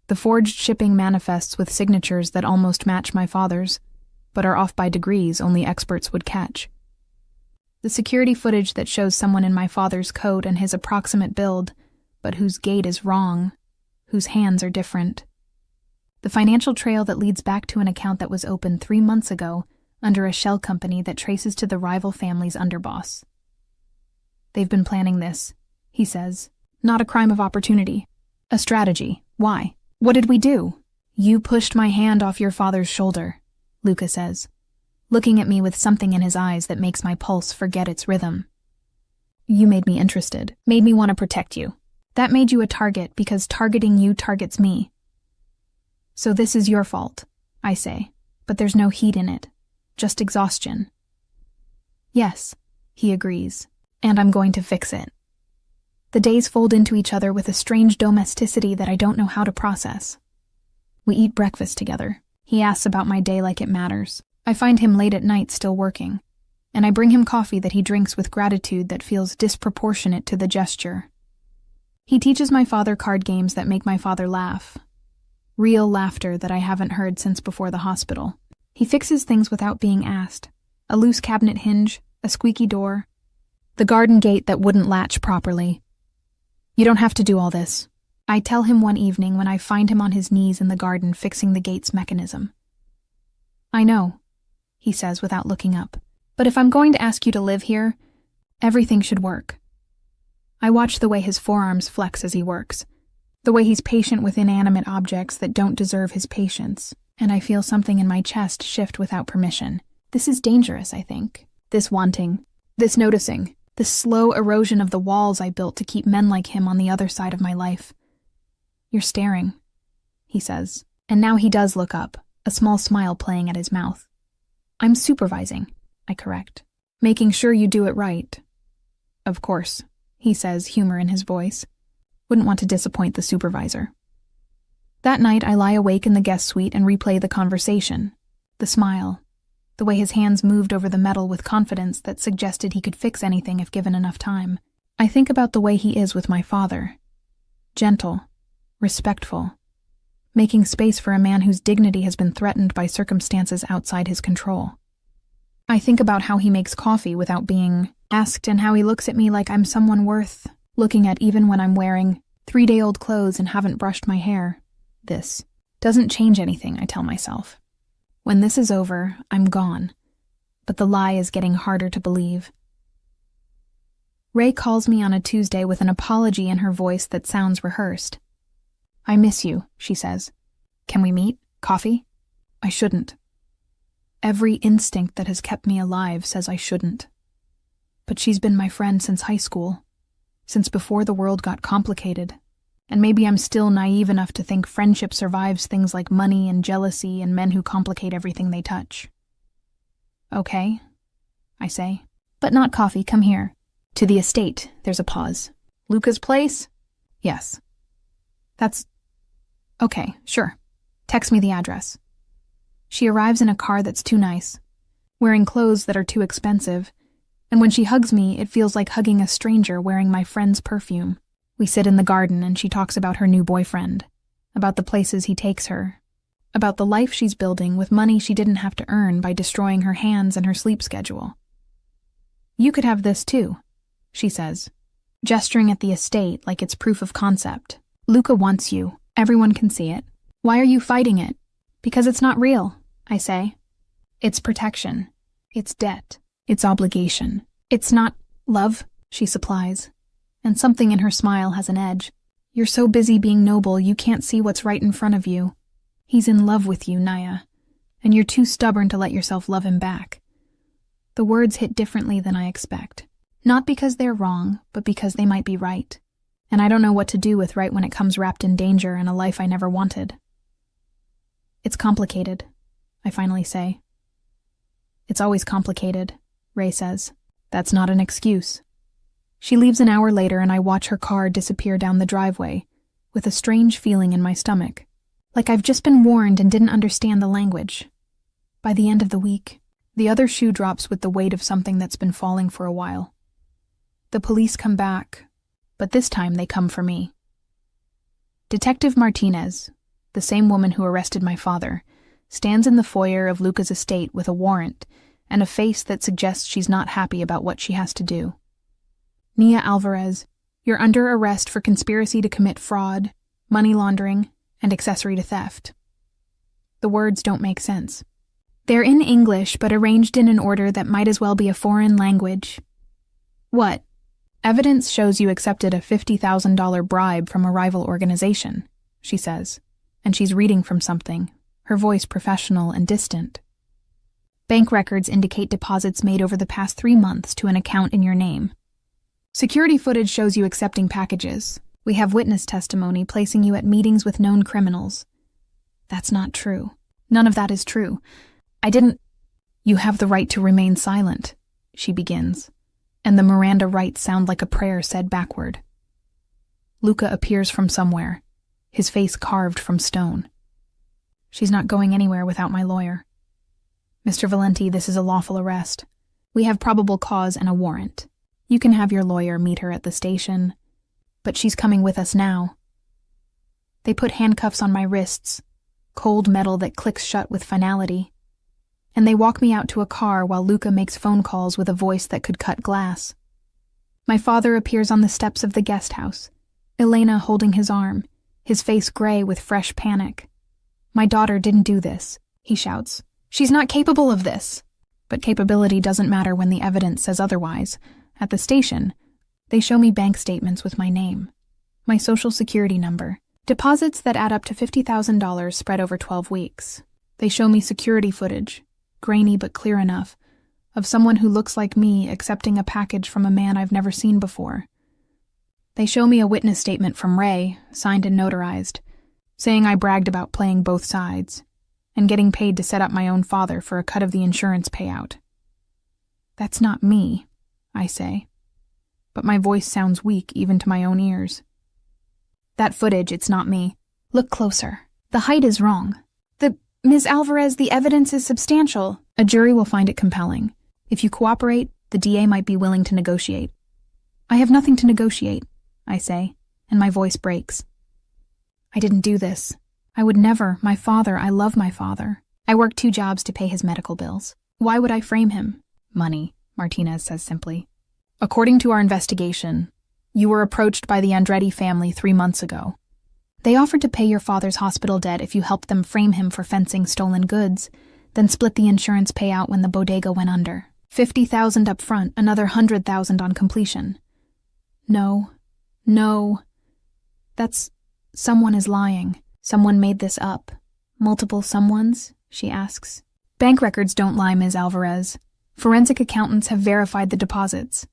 The forged shipping manifests with signatures that almost match my father's, but are off by degrees only experts would catch. The security footage that shows someone in my father's coat and his approximate build, but whose gait is wrong, whose hands are different. The financial trail that leads back to an account that was opened 3 months ago under a shell company that traces to the rival family's underboss. They've been planning this, he says. Not a crime of opportunity. A strategy. Why? What did we do? You pushed my hand off your father's shoulder, Luca says, looking at me with something in his eyes that makes my pulse forget its rhythm. You made me interested, made me want to protect you. That made you a target because targeting you targets me. So this is your fault, I say, but there's no heat in it, just exhaustion. Yes, he agrees, and I'm going to fix it. The days fold into each other with a strange domesticity that I don't know how to process. We eat breakfast together. He asks about my day like it matters. I find him late at night still working, and I bring him coffee that he drinks with gratitude that feels disproportionate to the gesture. He teaches my father card games that make my father laugh. Real laughter that I haven't heard since before the hospital. He fixes things without being asked. A loose cabinet hinge, a squeaky door, the garden gate that wouldn't latch properly. You don't have to do all this, I tell him one evening when I find him on his knees in the garden fixing the gate's mechanism. I know, he says without looking up, but if I'm going to ask you to live here, everything should work. I watch the way his forearms flex as he works, the way he's patient with inanimate objects that don't deserve his patience, and I feel something in my chest shift without permission. This is dangerous, I think. This wanting, this noticing, this slow erosion of the walls I built to keep men like him on the other side of my life. You're staring, he says, and now he does look up, a small smile playing at his mouth. I'm supervising, I correct, making sure you do it right. Of course, he says, humor in his voice. Wouldn't want to disappoint the supervisor. That night I lie awake in the guest suite and replay the conversation, the smile, the way his hands moved over the metal with confidence that suggested he could fix anything if given enough time. I think about the way he is with my father. Gentle, respectful, making space for a man whose dignity has been threatened by circumstances outside his control. I think about how he makes coffee without being asked and how he looks at me like I'm someone worth looking at even when I'm wearing 3-day-old clothes and haven't brushed my hair. This doesn't change anything, I tell myself. When this is over, I'm gone, but the lie is getting harder to believe. Ray calls me on a Tuesday with an apology in her voice that sounds rehearsed. I miss you, she says. Can we meet? Coffee? I shouldn't. Every instinct that has kept me alive says I shouldn't. But she's been my friend since high school, since before the world got complicated. And maybe I'm still naive enough to think friendship survives things like money and jealousy and men who complicate everything they touch. Okay, I say. But not coffee, come here. To the estate, there's a pause. Luca's place? Yes. That's... Okay, sure. Text me the address. She arrives in a car that's too nice, wearing clothes that are too expensive, and when she hugs me, it feels like hugging a stranger wearing my friend's perfume. We sit in the garden and she talks about her new boyfriend, about the places he takes her, about the life she's building with money she didn't have to earn by destroying her hands and her sleep schedule. You could have this too, she says, gesturing at the estate like it's proof of concept. Luca wants you. Everyone can see it. Why are you fighting it? Because it's not real, I say. It's protection. It's debt. It's obligation. It's not love, she supplies. And something in her smile has an edge. You're so busy being noble you can't see what's right in front of you. He's in love with you, Naya, and you're too stubborn to let yourself love him back. The words hit differently than I expect. Not because they're wrong, but because they might be right. And I don't know what to do with right when it comes wrapped in danger and a life I never wanted. It's complicated, I finally say. It's always complicated, Ray says. That's not an excuse. She leaves an hour later and I watch her car disappear down the driveway, with a strange feeling in my stomach. Like I've just been warned and didn't understand the language. By the end of the week, the other shoe drops with the weight of something that's been falling for a while. The police come back, but this time they come for me. Detective Martinez, the same woman who arrested my father, stands in the foyer of Luca's estate with a warrant and a face that suggests she's not happy about what she has to do. Nia Alvarez, you're under arrest for conspiracy to commit fraud, money laundering, and accessory to theft. The words don't make sense. They're in English, but arranged in an order that might as well be a foreign language. What? Evidence shows you accepted a $50,000 bribe from a rival organization, she says, and she's reading from something, her voice professional and distant. Bank records indicate deposits made over the past 3 months to an account in your name. Security footage shows you accepting packages. We have witness testimony placing you at meetings with known criminals. That's not true. None of that is true. I didn't— You have the right to remain silent, she begins, and the Miranda rights sound like a prayer said backward. Luca appears from somewhere, his face carved from stone. She's not going anywhere without my lawyer. Mr. Valenti, this is a lawful arrest. We have probable cause and a warrant. You can have your lawyer meet her at the station, but she's coming with us now. They put handcuffs on my wrists, cold metal that clicks shut with finality, and they walk me out to a car while Luca makes phone calls with a voice that could cut glass. My father appears on the steps of the guest house, Elena holding his arm, his face gray with fresh panic. My daughter didn't do this, he shouts. She's not capable of this. But capability doesn't matter when the evidence says otherwise. At the station, they show me bank statements with my name, my social security number, deposits that add up to $50,000 spread over 12 weeks. They show me security footage, grainy but clear enough, of someone who looks like me accepting a package from a man I've never seen before. They show me a witness statement from Ray, signed and notarized, saying I bragged about playing both sides, and getting paid to set up my own father for a cut of the insurance payout. That's not me, I say, but my voice sounds weak even to my own ears. That footage, it's not me. Look closer. The height is wrong. Ms. Alvarez, the evidence is substantial. A jury will find it compelling. If you cooperate, the DA might be willing to negotiate. I have nothing to negotiate, I say, and my voice breaks. I didn't do this. I would never. My father, I love my father. I work 2 jobs to pay his medical bills. Why would I frame him? Money, Martinez says simply. According to our investigation, you were approached by the Andretti family 3 months ago. They offered to pay your father's hospital debt if you helped them frame him for fencing stolen goods, then split the insurance payout when the bodega went under. $50,000 up front, another $100,000 on completion. No. Someone is lying. Someone made this up. Multiple someones? She asks. Bank records don't lie, Ms. Alvarez. Forensic accountants have verified the deposits.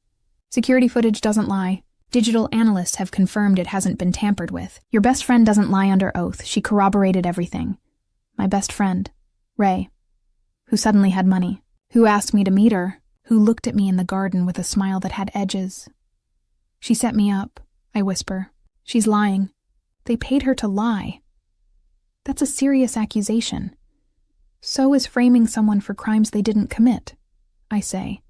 Security footage doesn't lie. Digital analysts have confirmed it hasn't been tampered with. Your best friend doesn't lie under oath. She corroborated everything. My best friend, Ray, who suddenly had money, who asked me to meet her, who looked at me in the garden with a smile that had edges. She set me up, I whisper. She's lying. They paid her to lie. That's a serious accusation. So is framing someone for crimes they didn't commit, I say,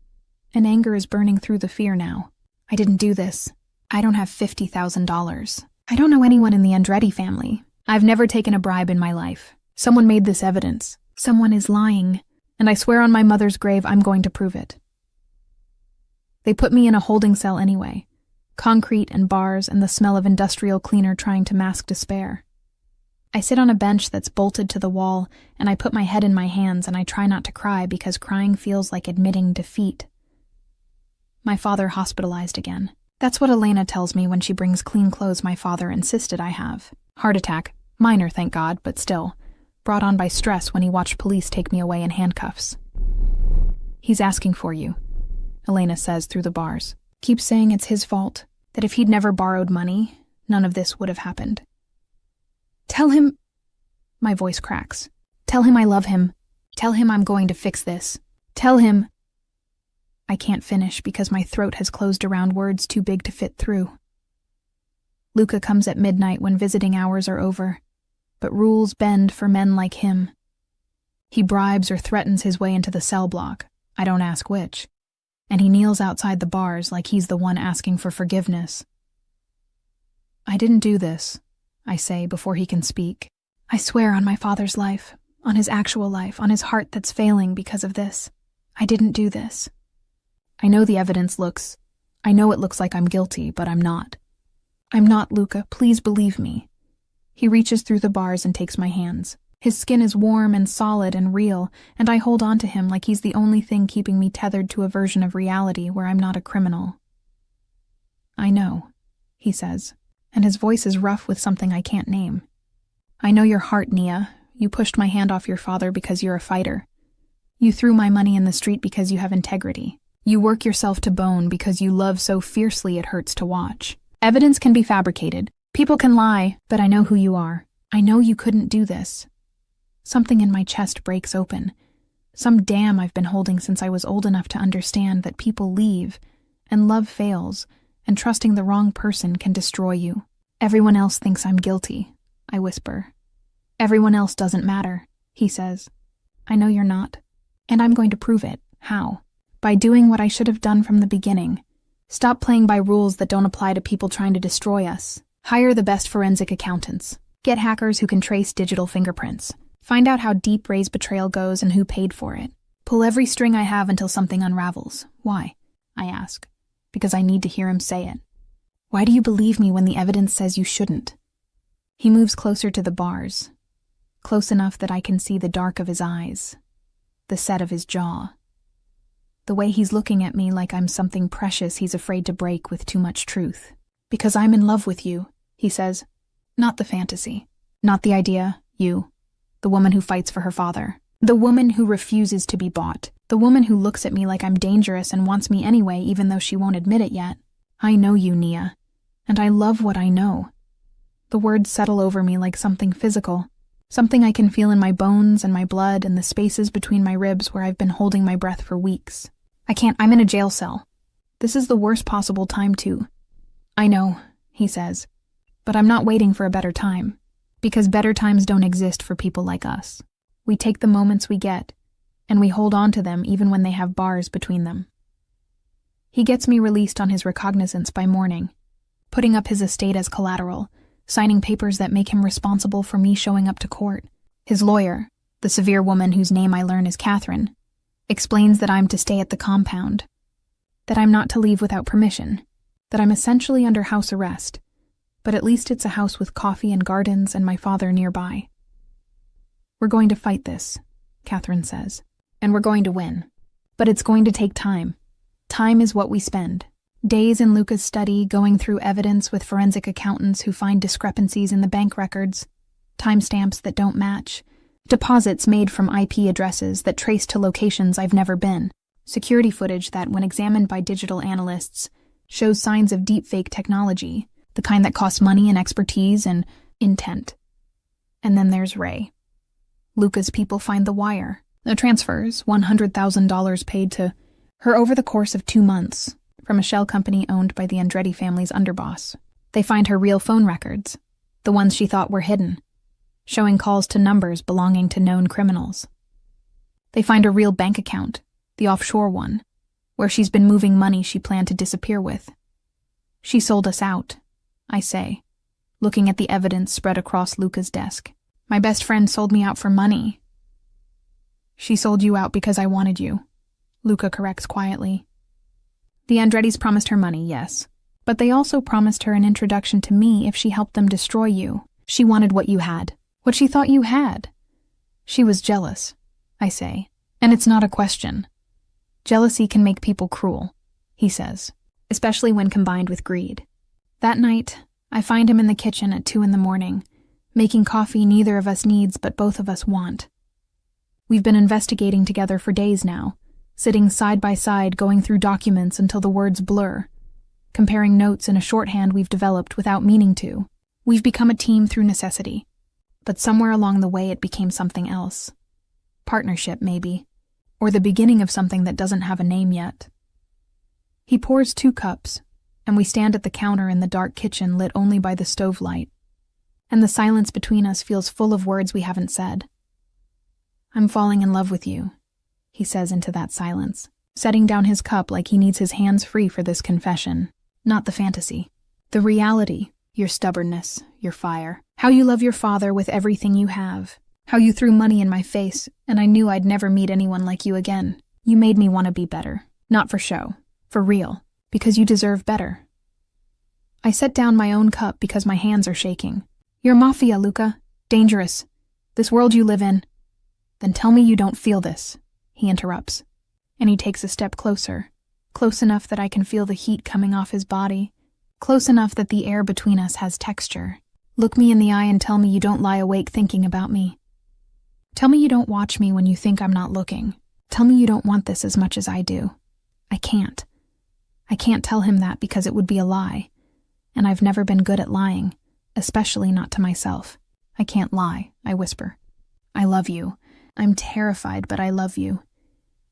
and anger is burning through the fear now. I didn't do this. I don't have $50,000. I don't know anyone in the Andretti family. I've never taken a bribe in my life. Someone made this evidence. Someone is lying, and I swear on my mother's grave I'm going to prove it. They put me in a holding cell anyway. Concrete and bars and the smell of industrial cleaner trying to mask despair. I sit on a bench that's bolted to the wall, and I put my head in my hands and I try not to cry because crying feels like admitting defeat. My father hospitalized again. That's what Elena tells me when she brings clean clothes my father insisted I have. Heart attack. Minor, thank God, but still. brought on by stress when he watched police take me away in handcuffs. He's asking for you, Elena says through the bars. Keeps saying it's his fault, that if he'd never borrowed money, none of this would have happened. Tell him... My voice cracks. Tell him I love him. Tell him I'm going to fix this. Tell him... I can't finish because my throat has closed around words too big to fit through. Luca comes at midnight when visiting hours are over, but rules bend for men like him. He bribes or threatens his way into the cell block, I don't ask which, and he kneels outside the bars like he's the one asking for forgiveness. I didn't do this, I say before he can speak. I swear on my father's life, on his actual life, on his heart that's failing because of this. I didn't do this. I know the evidence looks... I know it looks like I'm guilty, but I'm not. I'm not, Luca. Please believe me. He reaches through the bars and takes my hands. His skin is warm and solid and real, and I hold on to him like he's the only thing keeping me tethered to a version of reality where I'm not a criminal. I know, he says, and his voice is rough with something I can't name. I know your heart, Nia. You pushed my hand off your father because you're a fighter. You threw my money in the street because you have integrity. You work yourself to bone because you love so fiercely it hurts to watch. Evidence can be fabricated. People can lie, but I know who you are. I know you couldn't do this. Something in my chest breaks open. Some dam I've been holding since I was old enough to understand that people leave, and love fails, and trusting the wrong person can destroy you. Everyone else thinks I'm guilty, I whisper. Everyone else doesn't matter, he says. I know you're not. And I'm going to prove it. How? By doing what I should have done from the beginning. Stop playing by rules that don't apply to people trying to destroy us. Hire the best forensic accountants. Get hackers who can trace digital fingerprints. Find out how deep Ray's betrayal goes and who paid for it. Pull every string I have until something unravels. Why? I ask. Because I need to hear him say it. Why do you believe me when the evidence says you shouldn't? He moves closer to the bars. Close enough that I can see the dark of his eyes. The set of his jaw. The way he's looking at me like I'm something precious he's afraid to break with too much truth. Because I'm in love with you, he says. Not the fantasy. Not the idea, you. The woman who fights for her father. The woman who refuses to be bought. The woman who looks at me like I'm dangerous and wants me anyway even though she won't admit it yet. I know you, Nia. And I love what I know. The words settle over me like something physical. Something I can feel in my bones and my blood and the spaces between my ribs where I've been holding my breath for weeks. I'm in a jail cell. This is the worst possible time too. I know, he says. But I'm not waiting for a better time. Because better times don't exist for people like us. We take the moments we get, and we hold on to them even when they have bars between them. He gets me released on his recognizance by morning, putting up his estate as collateral, signing papers that make him responsible for me showing up to court. His lawyer, the severe woman whose name I learn is Catherine, explains that I'm to stay at the compound, that I'm not to leave without permission, that I'm essentially under house arrest, but at least it's a house with coffee and gardens and my father nearby. We're going to fight this, Catherine says, and we're going to win. But it's going to take time. Time is what we spend. Days in Luca's study, going through evidence with forensic accountants who find discrepancies in the bank records, timestamps that don't match, deposits made from IP addresses that trace to locations I've never been, security footage that, when examined by digital analysts, shows signs of deepfake technology, the kind that costs money and expertise and intent. And then there's Ray. Luca's people find the wire. The transfers, $100,000 paid to her over the course of 2 months, from a shell company owned by the Andretti family's underboss. They find her real phone records, the ones she thought were hidden, showing calls to numbers belonging to known criminals. They find a real bank account, the offshore one, where she's been moving money she planned to disappear with. She sold us out, I say, looking at the evidence spread across Luca's desk. My best friend sold me out for money. She sold you out because I wanted you, Luca corrects quietly. The Andrettis promised her money, yes, but they also promised her an introduction to me if she helped them destroy you. She wanted what you had, what she thought you had. She was jealous, I say, and it's not a question. Jealousy can make people cruel, he says, especially when combined with greed. That night, I find him in the kitchen at 2 a.m, making coffee neither of us needs but both of us want. We've been investigating together for days now, sitting side by side going through documents until the words blur, comparing notes in a shorthand we've developed without meaning to. We've become a team through necessity, but somewhere along the way it became something else. Partnership, maybe, or the beginning of something that doesn't have a name yet. He pours 2 cups, and we stand at the counter in the dark kitchen lit only by the stove light, and the silence between us feels full of words we haven't said. "I'm falling in love with you," he says into that silence, setting down his cup like he needs his hands free for this confession. Not the fantasy. The reality, your stubbornness, your fire. How you love your father with everything you have. How you threw money in my face, and I knew I'd never meet anyone like you again. You made me want to be better. Not for show. For real. Because you deserve better. I set down my own cup because my hands are shaking. "You're Mafia, Luca. Dangerous. This world you live in." "Then tell me you don't feel this," he interrupts. And he takes a step closer. Close enough that I can feel the heat coming off his body. Close enough that the air between us has texture. "Look me in the eye and tell me you don't lie awake thinking about me. Tell me you don't watch me when you think I'm not looking. Tell me you don't want this as much as I do." I can't. I can't tell him that because it would be a lie. And I've never been good at lying, especially not to myself. "I can't lie," I whisper. "I love you. I'm terrified, but I love you."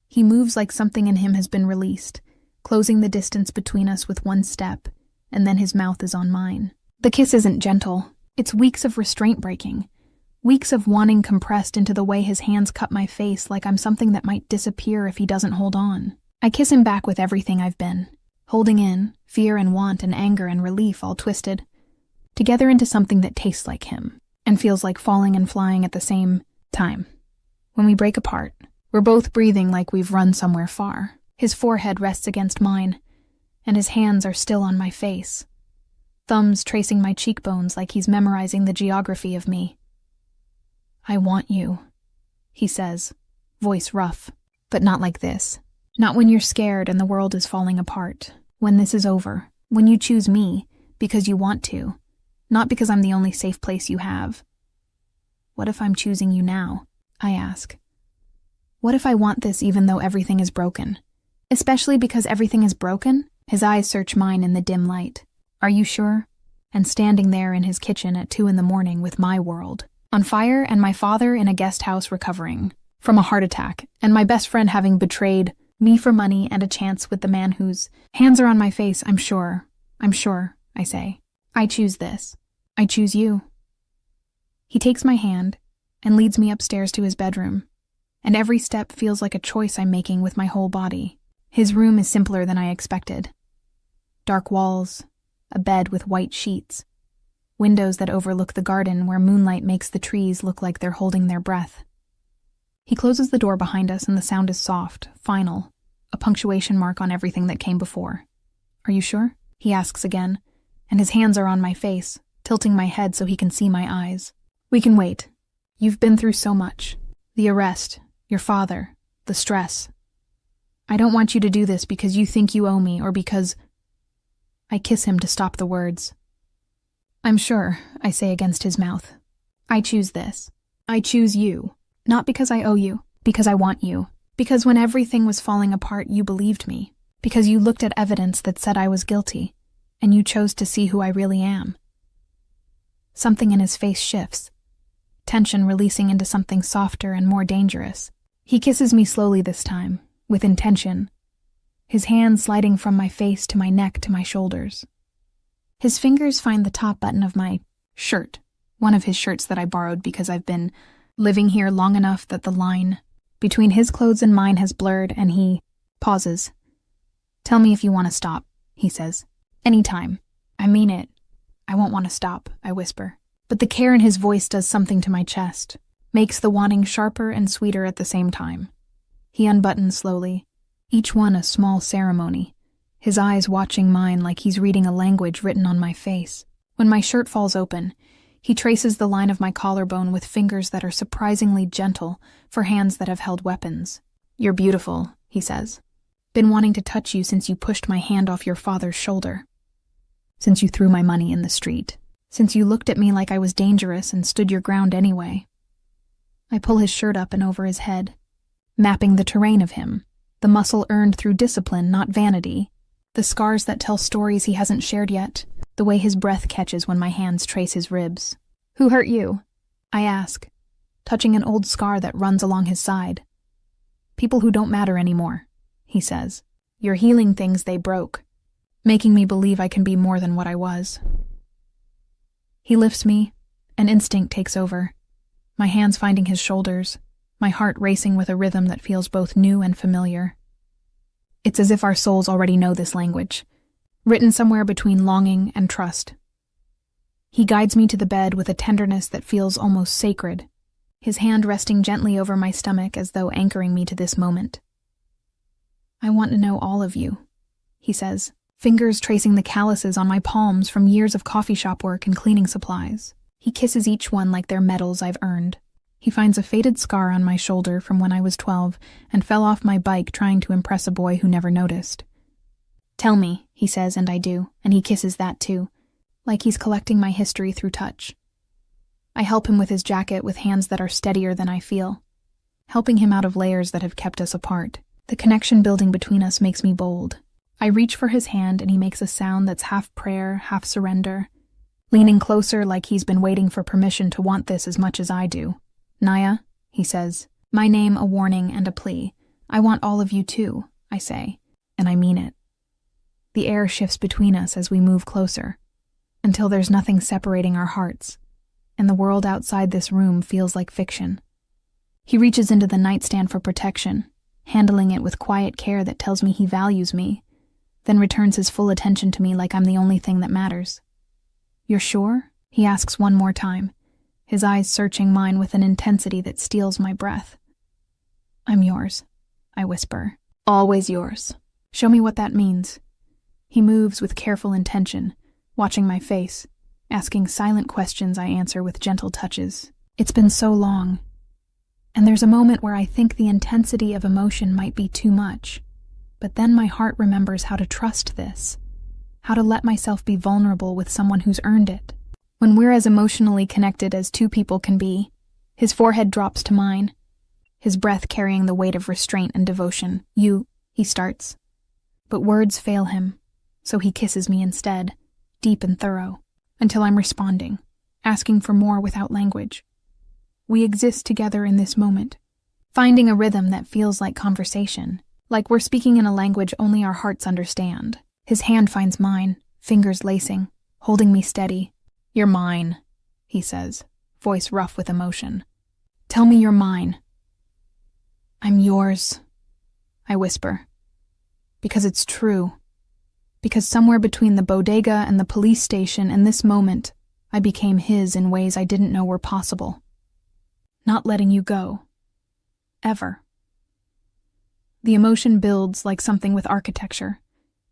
He moves like something in him has been released, closing the distance between us with one step, and then his mouth is on mine. The kiss isn't gentle. It's weeks of restraint breaking. Weeks of wanting compressed into the way his hands cut my face like I'm something that might disappear if he doesn't hold on. I kiss him back with everything I've been, holding in, fear and want and anger and relief all twisted, together into something that tastes like him, and feels like falling and flying at the same time. When we break apart, we're both breathing like we've run somewhere far. His forehead rests against mine, and his hands are still on my face, thumbs tracing my cheekbones like he's memorizing the geography of me. "I want you," he says, voice rough, "but not like this. Not when you're scared and the world is falling apart. When this is over. When you choose me, because you want to, not because I'm the only safe place you have." "What if I'm choosing you now?" I ask. "What if I want this even though everything is broken? Especially because everything is broken?" His eyes search mine in the dim light. "Are you sure?" And standing there in his kitchen at 2 a.m. with my world on fire and my father in a guest house recovering from a heart attack and my best friend having betrayed me for money and a chance with the man whose hands are on my face. I'm sure, I say. "I choose this. I choose you." He takes my hand and leads me upstairs to his bedroom, and every step feels like a choice I'm making with my whole body. His room is simpler than I expected. Dark walls, a bed with white sheets, windows that overlook the garden where moonlight makes the trees look like they're holding their breath. He closes the door behind us and the sound is soft, final, a punctuation mark on everything that came before. "Are you sure?" he asks again, and his hands are on my face, tilting my head so he can see my eyes. "We can wait. You've been through so much. The arrest, your father, the stress. I don't want you to do this because you think you owe me or because—" I kiss him to stop the words. "I'm sure," I say against his mouth. "I choose this. I choose you. Not because I owe you, because I want you. Because when everything was falling apart, you believed me. Because you looked at evidence that said I was guilty, and you chose to see who I really am." Something in his face shifts, tension releasing into something softer and more dangerous. He kisses me slowly this time, with intention, his hand sliding from my face to my neck to my shoulders. His fingers find the top button of my shirt, one of his shirts that I borrowed because I've been living here long enough that the line between his clothes and mine has blurred, and he pauses. "Tell me if you want to stop," he says. "Anytime. I mean it. I won't want to stop," I whisper. But the care in his voice does something to my chest, makes the wanting sharper and sweeter at the same time. He unbuttons slowly, each one a small ceremony, his eyes watching mine like he's reading a language written on my face. When my shirt falls open, he traces the line of my collarbone with fingers that are surprisingly gentle for hands that have held weapons. "You're beautiful," he says. "Been wanting to touch you since you pushed my hand off your father's shoulder. Since you threw my money in the street. since you looked at me like I was dangerous and stood your ground anyway. I pull his shirt up and over his head, mapping the terrain of him, the muscle earned through discipline, not vanity, the scars that tell stories he hasn't shared yet, the way his breath catches when my hands trace his ribs. Who hurt you? I ask, touching an old scar that runs along his side. People who don't matter anymore, he says. You're healing things they broke, making me believe I can be more than what I was. He lifts me, and instinct takes over, my hands finding his shoulders, my heart racing with a rhythm that feels both new and familiar. It's as if our souls already know this language, written somewhere between longing and trust. He guides me to the bed with a tenderness that feels almost sacred, his hand resting gently over my stomach as though anchoring me to this moment. I want to know all of you, he says, fingers tracing the calluses on my palms from years of coffee shop work and cleaning supplies. He kisses each one like they're medals I've earned. He finds a faded scar on my shoulder from when I was 12 and fell off my bike trying to impress a boy who never noticed. Tell me, he says, and I do, and he kisses that too, like he's collecting my history through touch. I help him with his jacket with hands that are steadier than I feel, helping him out of layers that have kept us apart. The connection building between us makes me bold. I reach for his hand and he makes a sound that's half prayer, half surrender, leaning closer like he's been waiting for permission to want this as much as I do. Naya, he says, my name a warning and a plea. I want all of you too, I say, and I mean it. The air shifts between us as we move closer, until there's nothing separating our hearts, and the world outside this room feels like fiction. He reaches into the nightstand for protection, handling it with quiet care that tells me he values me, then returns his full attention to me like I'm the only thing that matters. You're sure? He asks one more time, his eyes searching mine with an intensity that steals my breath. I'm yours, I whisper. Always yours. Show me what that means. He moves with careful intention, watching my face, asking silent questions I answer with gentle touches. It's been so long, and there's a moment where I think the intensity of emotion might be too much, but then my heart remembers how to trust this, how to let myself be vulnerable with someone who's earned it. When we're as emotionally connected as two people can be, his forehead drops to mine, his breath carrying the weight of restraint and devotion. He starts. But words fail him, so he kisses me instead, deep and thorough, until I'm responding, asking for more without language. We exist together in this moment, finding a rhythm that feels like conversation, like we're speaking in a language only our hearts understand. His hand finds mine, fingers lacing, holding me steady. You're mine, he says, voice rough with emotion. Tell me you're mine. I'm yours, I whisper. Because it's true. Because somewhere between the bodega and the police station and this moment, I became his in ways I didn't know were possible. Not letting you go. Ever. The emotion builds like something with architecture,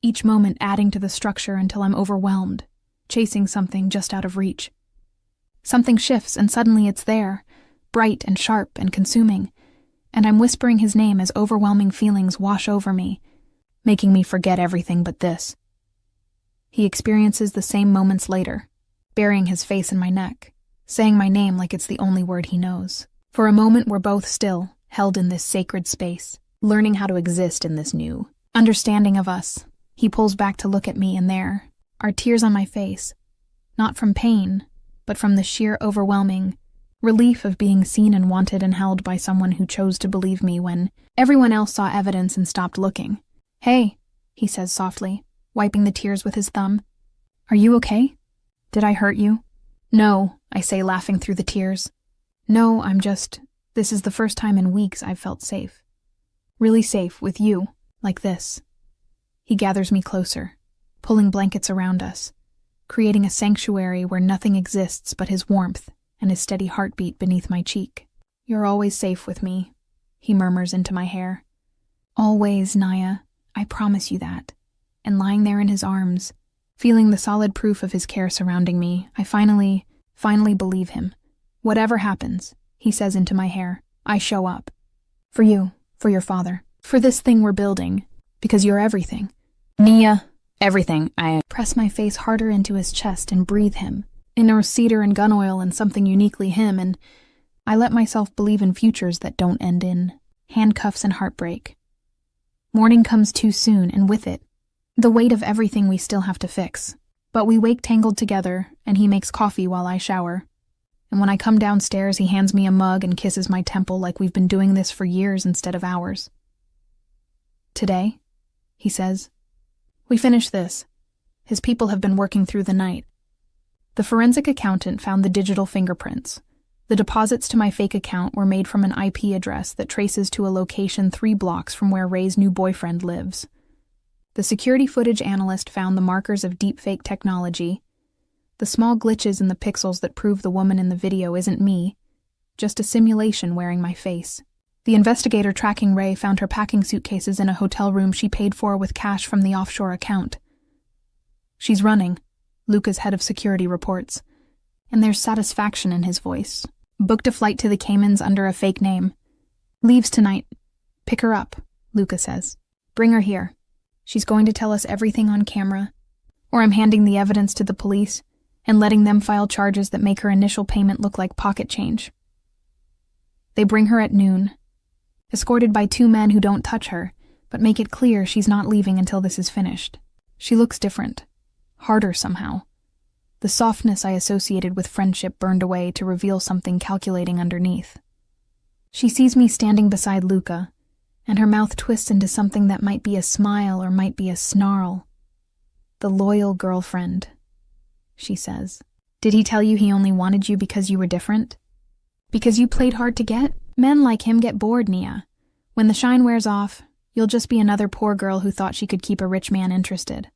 each moment adding to the structure until I'm overwhelmed, chasing something just out of reach. Something shifts and suddenly it's there, bright and sharp and consuming, and I'm whispering his name as overwhelming feelings wash over me, making me forget everything but this. He experiences the same moments later, burying his face in my neck, saying my name like it's the only word he knows. For a moment we're both still, held in this sacred space, learning how to exist in this new understanding of us. He pulls back to look at me and there are tears on my face, not from pain, but from the sheer overwhelming relief of being seen and wanted and held by someone who chose to believe me when everyone else saw evidence and stopped looking. Hey, he says softly, wiping the tears with his thumb. Are you okay? Did I hurt you? No, I say, laughing through the tears. No, this is the first time in weeks I've felt safe. Really safe with you, like this. He gathers me closer, pulling blankets around us, creating a sanctuary where nothing exists but his warmth and his steady heartbeat beneath my cheek. You're always safe with me, he murmurs into my hair. Always, Naya, I promise you that. And lying there in his arms, feeling the solid proof of his care surrounding me, I finally believe him. Whatever happens, he says into my hair, I show up. For you, for your father, for this thing we're building, because you're everything. Nia, everything. I press my face harder into his chest and breathe him, Inner cedar and gun oil and something uniquely him, and I let myself believe in futures that don't end in handcuffs and heartbreak. Morning comes too soon, and with it, the weight of everything we still have to fix. But we wake tangled together, and he makes coffee while I shower. And when I come downstairs, he hands me a mug and kisses my temple like we've been doing this for years instead of hours. Today, he says, we finish this. His people have been working through the night. The forensic accountant found the digital fingerprints. The deposits to my fake account were made from an IP address that traces to a location 3 blocks from where Ray's new boyfriend lives. The security footage analyst found the markers of deepfake technology, the small glitches in the pixels that prove the woman in the video isn't me, just a simulation wearing my face. The investigator tracking Ray found her packing suitcases in a hotel room she paid for with cash from the offshore account. She's running, Luca's head of security reports, and there's satisfaction in his voice. Booked a flight to the Caymans under a fake name. Leaves tonight. Pick her up, Luca says. Bring her here. She's going to tell us everything on camera, or I'm handing the evidence to the police and letting them file charges that make her initial payment look like pocket change. They bring her at noon, escorted by 2 men who don't touch her, but make it clear she's not leaving until this is finished. She looks different, harder somehow. The softness I associated with friendship burned away to reveal something calculating underneath. She sees me standing beside Luca, and her mouth twists into something that might be a smile or might be a snarl. The loyal girlfriend, she says. Did he tell you he only wanted you because you were different? Because you played hard to get? Men like him get bored, Nia. When the shine wears off, you'll just be another poor girl who thought she could keep a rich man interested.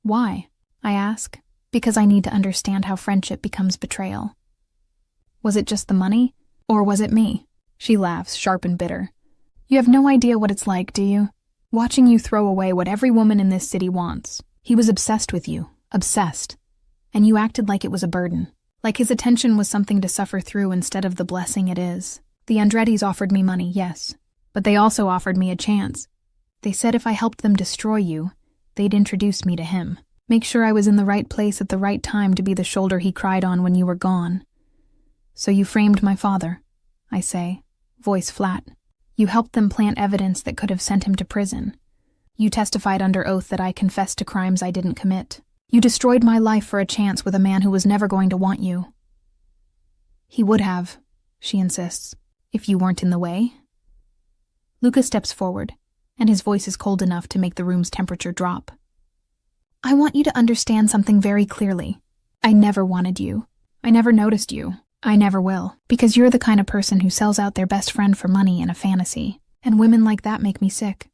Why? I ask, because I need to understand how friendship becomes betrayal. Was it just the money, or was it me? She laughs, sharp and bitter. You have no idea what it's like, do you? Watching you throw away what every woman in this city wants. He was obsessed with you. Obsessed. And you acted like it was a burden. Like his attention was something to suffer through instead of the blessing it is. The Andrettis offered me money, yes. But they also offered me a chance. They said if I helped them destroy you, they'd introduce me to him. Make sure I was in the right place at the right time to be the shoulder he cried on when you were gone. So you framed my father, I say, voice flat. You helped them plant evidence that could have sent him to prison. You testified under oath that I confessed to crimes I didn't commit. You destroyed my life for a chance with a man who was never going to want you. He would have, she insists, if you weren't in the way. Luca steps forward, and his voice is cold enough to make the room's temperature drop. I want you to understand something very clearly. I never wanted you. I never noticed you. I never will, because you're the kind of person who sells out their best friend for money in a fantasy, and women like that make me sick.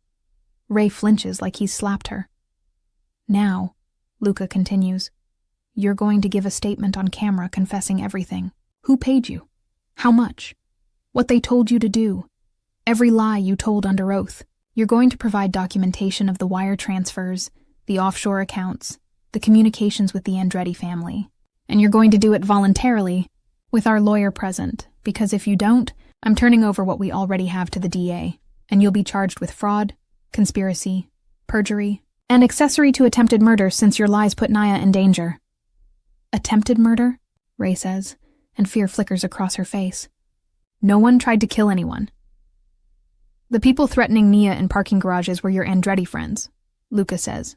Ray flinches like he's slapped her. Now, Luca continues, you're going to give a statement on camera confessing everything. Who paid you? How much? What they told you to do? Every lie you told under oath. You're going to provide documentation of the wire transfers, the offshore accounts, the communications with the Andretti family. And you're going to do it voluntarily, with our lawyer present, because if you don't, I'm turning over what we already have to the DA, and you'll be charged with fraud, conspiracy, perjury, and accessory to attempted murder since your lies put Naya in danger. Attempted murder? Ray says, and fear flickers across her face. No one tried to kill anyone. The people threatening Nia in parking garages were your Andretti friends, Luca says.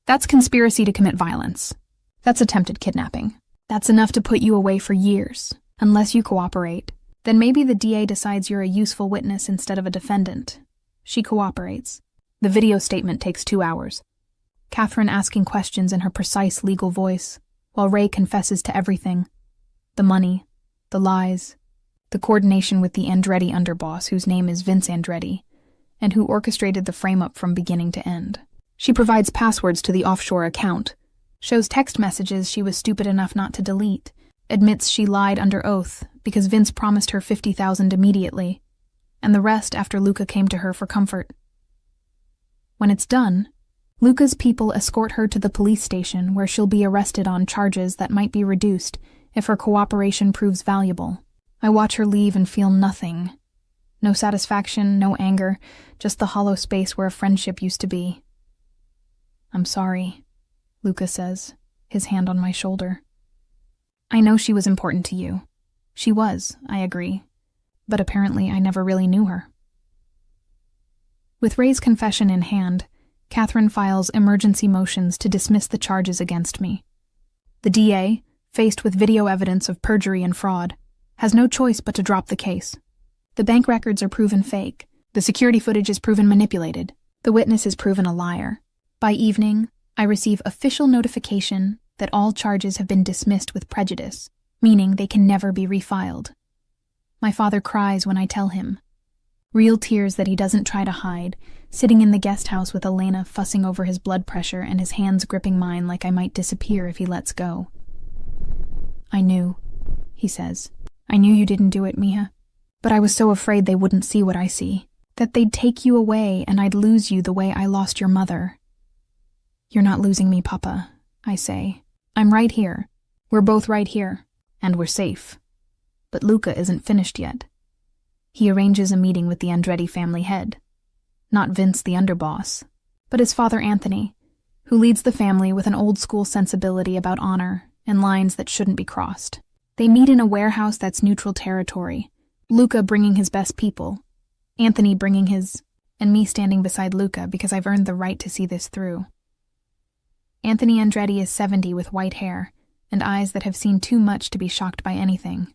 That's conspiracy to commit violence. That's attempted kidnapping. That's enough to put you away for years, unless you cooperate. Then maybe the DA decides you're a useful witness instead of a defendant. She cooperates. The video statement takes 2 hours. Catherine asking questions in her precise legal voice, while Ray confesses to everything. The money, the lies, the coordination with the Andretti underboss whose name is Vince Andretti, and who orchestrated the frame-up from beginning to end. She provides passwords to the offshore account, shows text messages she was stupid enough not to delete, admits she lied under oath because Vince promised her $50,000 immediately, and the rest after Luca came to her for comfort. When it's done, Luca's people escort her to the police station where she'll be arrested on charges that might be reduced if her cooperation proves valuable. I watch her leave and feel nothing. No satisfaction, no anger, just the hollow space where a friendship used to be. I'm sorry, Luca says, his hand on my shoulder. I know she was important to you. She was, I agree. But apparently I never really knew her. With Ray's confession in hand, Catherine files emergency motions to dismiss the charges against me. The DA, faced with video evidence of perjury and fraud, has no choice but to drop the case. The bank records are proven fake. The security footage is proven manipulated. The witness is proven a liar. By evening, I receive official notification that all charges have been dismissed with prejudice, meaning they can never be refiled. My father cries when I tell him. Real tears that he doesn't try to hide, sitting in the guest house with Elena fussing over his blood pressure and his hands gripping mine like I might disappear if he lets go. I knew, he says. I knew you didn't do it, Mija. But I was so afraid they wouldn't see what I see, that they'd take you away and I'd lose you the way I lost your mother. You're not losing me, Papa, I say. I'm right here. We're both right here. And we're safe. But Luca isn't finished yet. He arranges a meeting with the Andretti family head. Not Vince, the underboss, but his father Anthony, who leads the family with an old-school sensibility about honor and lines that shouldn't be crossed. They meet in a warehouse that's neutral territory, Luca bringing his best people, Anthony bringing his, and me standing beside Luca because I've earned the right to see this through. Anthony Andretti is 70 with white hair and eyes that have seen too much to be shocked by anything.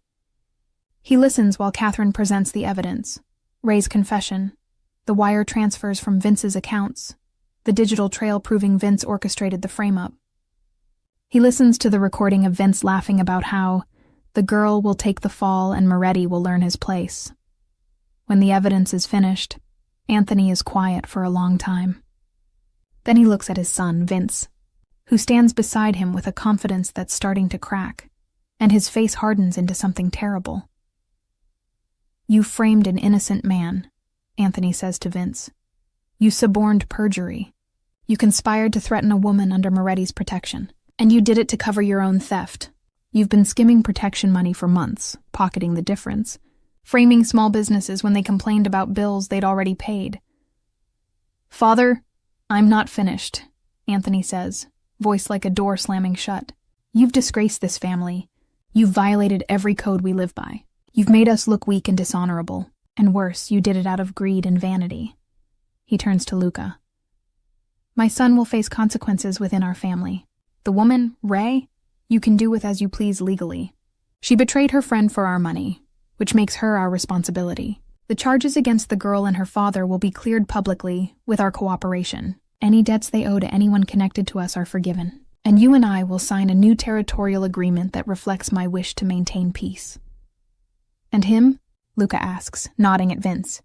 He listens while Catherine presents the evidence, Ray's confession, the wire transfers from Vince's accounts, the digital trail proving Vince orchestrated the frame-up. He listens to the recording of Vince laughing about how the girl will take the fall and Moretti will learn his place. When the evidence is finished, Anthony is quiet for a long time. Then he looks at his son, Vince, who stands beside him with a confidence that's starting to crack, and his face hardens into something terrible. You framed an innocent man, Anthony says to Vince. You suborned perjury. You conspired to threaten a woman under Moretti's protection, and you did it to cover your own theft. You've been skimming protection money for months, pocketing the difference, framing small businesses when they complained about bills they'd already paid. Father, I'm not finished, Anthony says, voice like a door slamming shut. You've disgraced this family. You've violated every code we live by. You've made us look weak and dishonorable. And worse, you did it out of greed and vanity. He turns to Luca. My son will face consequences within our family. The woman, Ray, you can do with as you please legally. She betrayed her friend for our money, which makes her our responsibility. The charges against the girl and her father will be cleared publicly with our cooperation. Any debts they owe to anyone connected to us are forgiven. And you and I will sign a new territorial agreement that reflects my wish to maintain peace. And him? Luca asks, nodding at Vince.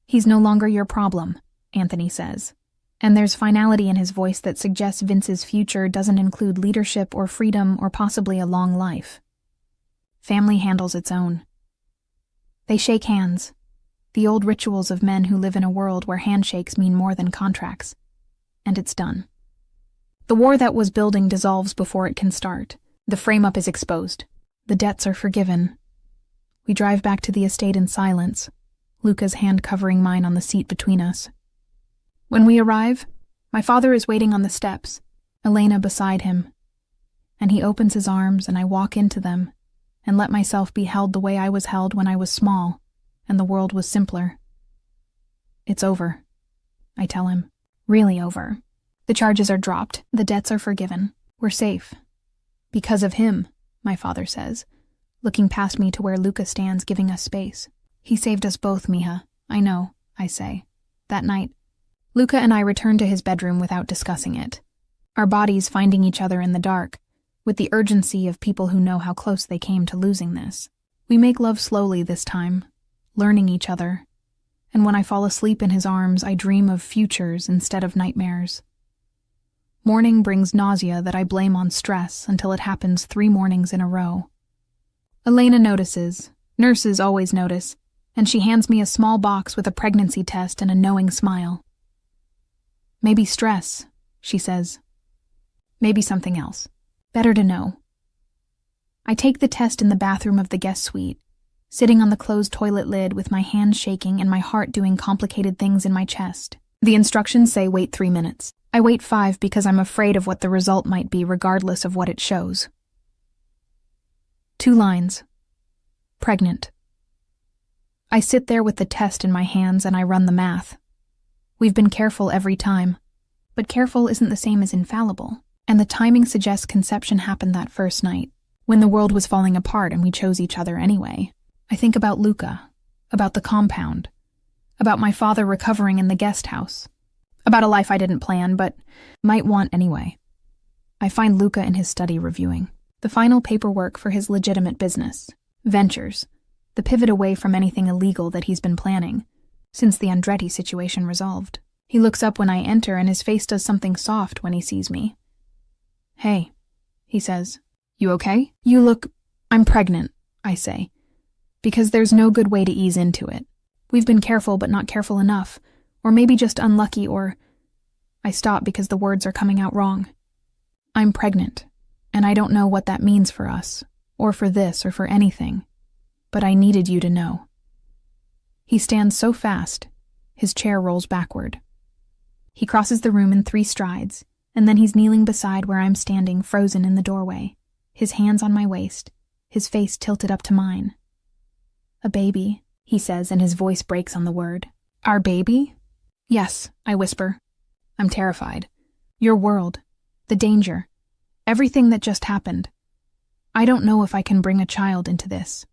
He's no longer your problem, Anthony says. And there's finality in his voice that suggests Vince's future doesn't include leadership or freedom or possibly a long life. Family handles its own. They shake hands, the old rituals of men who live in a world where handshakes mean more than contracts. And it's done. The war that was building dissolves before it can start. The frame-up is exposed. The debts are forgiven. We drive back to the estate in silence, Luca's hand covering mine on the seat between us. When we arrive, my father is waiting on the steps, Elena beside him. And he opens his arms and I walk into them and let myself be held the way I was held when I was small and the world was simpler. It's over, I tell him. Really over. The charges are dropped. The debts are forgiven. We're safe. Because of him, my father says, looking past me to where Luca stands giving us space. He saved us both, Mija. I know, I say. That night, Luca and I return to his bedroom without discussing it, our bodies finding each other in the dark, with the urgency of people who know how close they came to losing this. We make love slowly this time, learning each other, and when I fall asleep in his arms, I dream of futures instead of nightmares. Morning brings nausea that I blame on stress until it happens 3 mornings in a row. Elena notices, nurses always notice, and she hands me a small box with a pregnancy test and a knowing smile. Maybe stress, she says. Maybe something else. Better to know. I take the test in the bathroom of the guest suite, sitting on the closed toilet lid with my hands shaking and my heart doing complicated things in my chest. The instructions say wait 3 minutes. I wait 5 because I'm afraid of what the result might be regardless of what it shows. 2 lines. Pregnant. I sit there with the test in my hands and I run the math. We've been careful every time, but careful isn't the same as infallible, and the timing suggests conception happened that first night, when the world was falling apart and we chose each other anyway. I think about Luca, about the compound, about my father recovering in the guest house, about a life I didn't plan but might want anyway. I find Luca in his study reviewing the final paperwork for his legitimate business, Ventures, the pivot away from anything illegal that he's been planning, since the Andretti situation resolved. He looks up when I enter and his face does something soft when he sees me. "Hey," he says. "You okay?" "You look—" "I'm pregnant," I say, because there's no good way to ease into it. We've been careful but not careful enough, or maybe just unlucky, or— I stop because the words are coming out wrong. I'm pregnant, and I don't know what that means for us, or for this, or for anything, but I needed you to know. He stands so fast, his chair rolls backward. He crosses the room in 3 strides, and then he's kneeling beside where I'm standing, frozen in the doorway, his hands on my waist, his face tilted up to mine. "A baby," he says, and his voice breaks on the word. "Our baby?" "Yes," I whisper. I'm terrified. Your world, the danger, everything that just happened. I don't know if I can bring a child into this.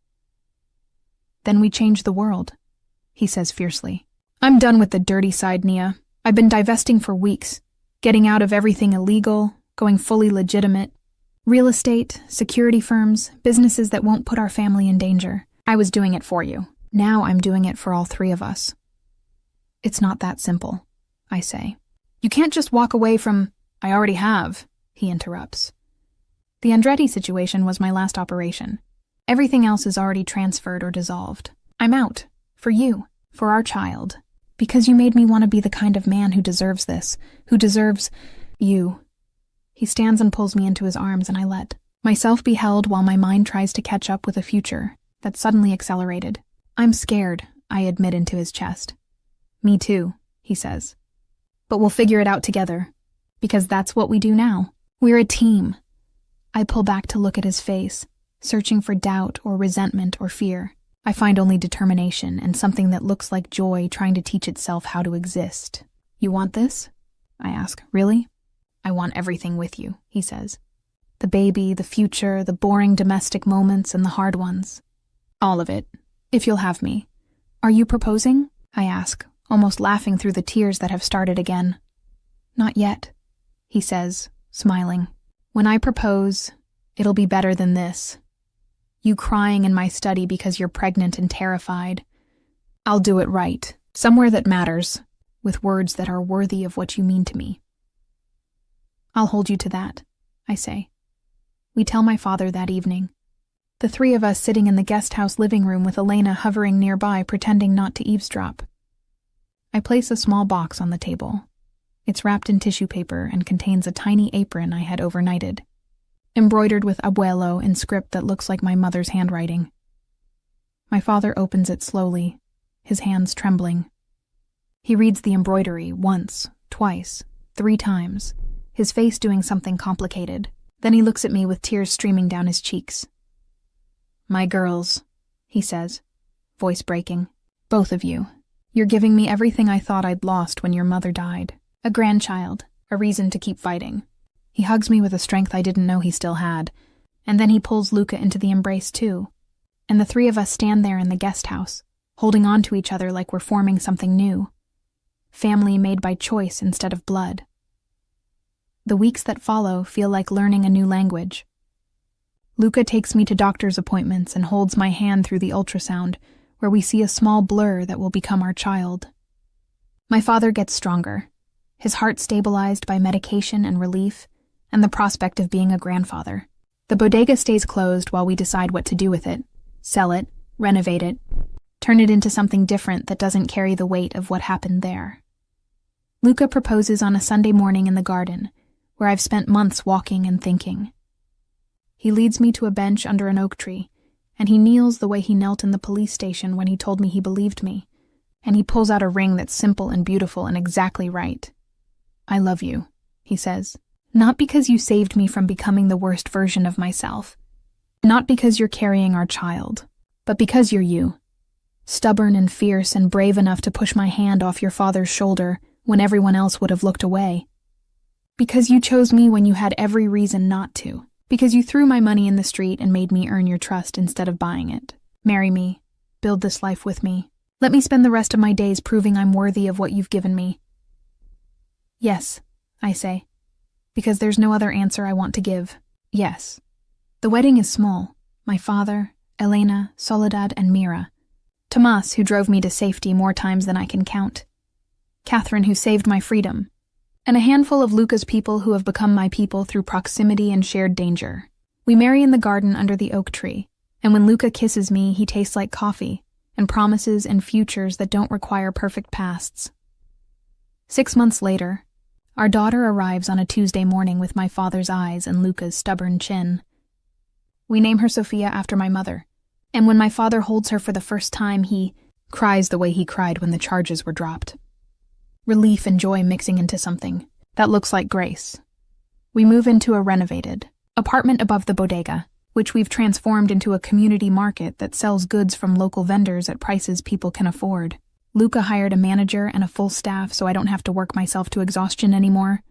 "Then we change the world," he says fiercely. "I'm done with the dirty side, Nia. I've been divesting for weeks, getting out of everything illegal, going fully legitimate. Real estate, security firms, businesses that won't put our family in danger. I was doing it for you. Now I'm doing it for all 3 of us." "It's not that simple," I say. "You can't just walk away from—" "I already have," he interrupts. "The Andretti situation was my last operation. Everything else is already transferred or dissolved. I'm out. For you. For our child. Because you made me want to be the kind of man who deserves this. Who deserves— you." He stands and pulls me into his arms and I let myself be held while my mind tries to catch up with a future that suddenly accelerated. "I'm scared," I admit into his chest. "Me too," he says. "But we'll figure it out together. Because that's what we do now. We're a team." I pull back to look at his face, searching for doubt or resentment or fear. I find only determination and something that looks like joy trying to teach itself how to exist. "You want this?" I ask. "Really?" "I want everything with you," he says. "The baby, the future, the boring domestic moments, and the hard ones. All of it, if you'll have me." "Are you proposing?" I ask, almost laughing through the tears that have started again. "Not yet," he says, smiling. "When I propose, it'll be better than this. You crying in my study because you're pregnant and terrified. I'll do it right, somewhere that matters, with words that are worthy of what you mean to me." "I'll hold you to that," I say. We tell my father that evening. The 3 of us sitting in the guest house living room with Elena hovering nearby, pretending not to eavesdrop. I place a small box on the table. It's wrapped in tissue paper and contains a tiny apron I had overnighted, embroidered with abuelo in script that looks like my mother's handwriting. My father opens it slowly, his hands trembling. He reads the embroidery once, twice, 3 times, his face doing something complicated. Then he looks at me with tears streaming down his cheeks. "My girls," he says, voice breaking. "Both of you. You're giving me everything I thought I'd lost when your mother died. A grandchild, a reason to keep fighting." He hugs me with a strength I didn't know he still had, and then he pulls Luca into the embrace too, and the 3 of us stand there in the guest house, holding on to each other like we're forming something new. Family made by choice instead of blood. The weeks that follow feel like learning a new language. Luca takes me to doctor's appointments and holds my hand through the ultrasound, where we see a small blur that will become our child. My father gets stronger, his heart stabilized by medication and relief, and the prospect of being a grandfather. The bodega stays closed while we decide what to do with it. Sell it, renovate it, turn it into something different that doesn't carry the weight of what happened there. Luca proposes on a Sunday morning in the garden, where I've spent months walking and thinking. He leads me to a bench under an oak tree, and he kneels the way he knelt in the police station when he told me he believed me, and he pulls out a ring that's simple and beautiful and exactly right. "I love you," he says. "Not because you saved me from becoming the worst version of myself. Not because you're carrying our child, but because you're you. Stubborn and fierce and brave enough to push my hand off your father's shoulder when everyone else would have looked away. Because you chose me when you had every reason not to. Because you threw my money in the street and made me earn your trust instead of buying it. Marry me. Build this life with me. Let me spend the rest of my days proving I'm worthy of what you've given me. Yes, I say, because there's no other answer I want to give. Yes. The wedding is small. My father, Elena, Soledad, and Mira. Tomas, who drove me to safety more times than I can count. Catherine, who saved my freedom. And a handful of Luca's people who have become my people through proximity and shared danger. We marry in the garden under the oak tree, and when Luca kisses me, he tastes like coffee, and promises and futures that don't require perfect pasts. 6 months later, our daughter arrives on a Tuesday morning with my father's eyes and Luca's stubborn chin. We name her Sophia after my mother, and when my father holds her for the first time, he cries the way he cried when the charges were dropped. Relief and joy mixing into something that looks like grace. We move into a renovated apartment above the bodega, which we've transformed into a community market that sells goods from local vendors at prices people can afford. Luca hired a manager and a full staff so I don't have to work myself to exhaustion anymore.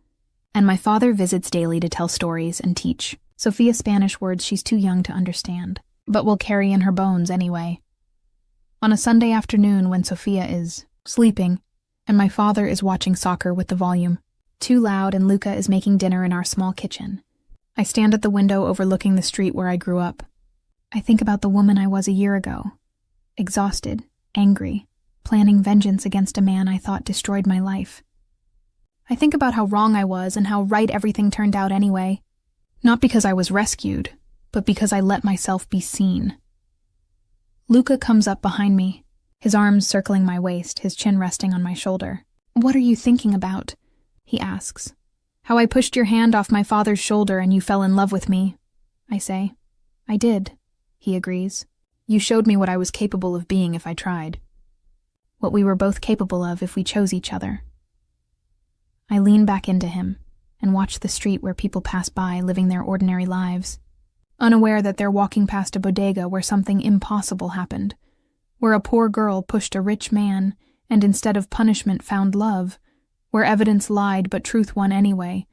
And my father visits daily to tell stories and teach Sophia Spanish words she's too young to understand, but will carry in her bones anyway. On a Sunday afternoon when Sophia is sleeping, and my father is watching soccer with the volume too loud and Luca is making dinner in our small kitchen, I stand at the window overlooking the street where I grew up. I think about the woman I was a year ago, exhausted, angry, planning vengeance against a man I thought destroyed my life. I think about how wrong I was and how right everything turned out anyway, not because I was rescued, but because I let myself be seen. Luca comes up behind me, his arms circling my waist, his chin resting on my shoulder. "What are you thinking about?" he asks. "How I pushed your hand off my father's shoulder and you fell in love with me," I say. "I did," he agrees. "You showed me what I was capable of being if I tried. What we were both capable of if we chose each other." I lean back into him and watch the street where people pass by living their ordinary lives, unaware that they're walking past a bodega where something impossible happened, where a poor girl pushed a rich man and instead of punishment found love, where evidence lied but truth won anyway,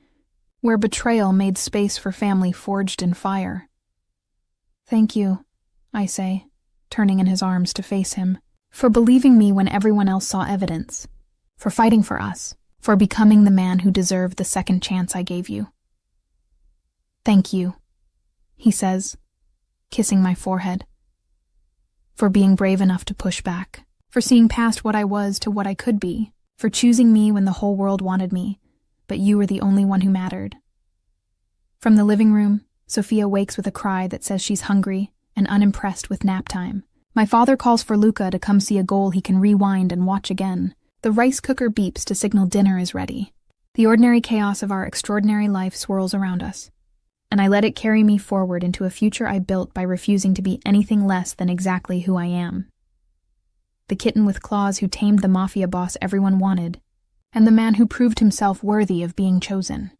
where betrayal made space for family forged in fire. "Thank you," I say, turning in his arms to face him, "for believing me when everyone else saw evidence, for fighting for us, for becoming the man who deserved the second chance I gave you." "Thank you," he says, kissing my forehead, "for being brave enough to push back, for seeing past what I was to what I could be, for choosing me when the whole world wanted me, but you were the only one who mattered." From the living room, Sophia wakes with a cry that says she's hungry and unimpressed with nap time. My father calls for Luca to come see a goal he can rewind and watch again. The rice cooker beeps to signal dinner is ready. The ordinary chaos of our extraordinary life swirls around us, and I let it carry me forward into a future I built by refusing to be anything less than exactly who I am. The kitten with claws who tamed the Mafia boss everyone wanted, and the man who proved himself worthy of being chosen.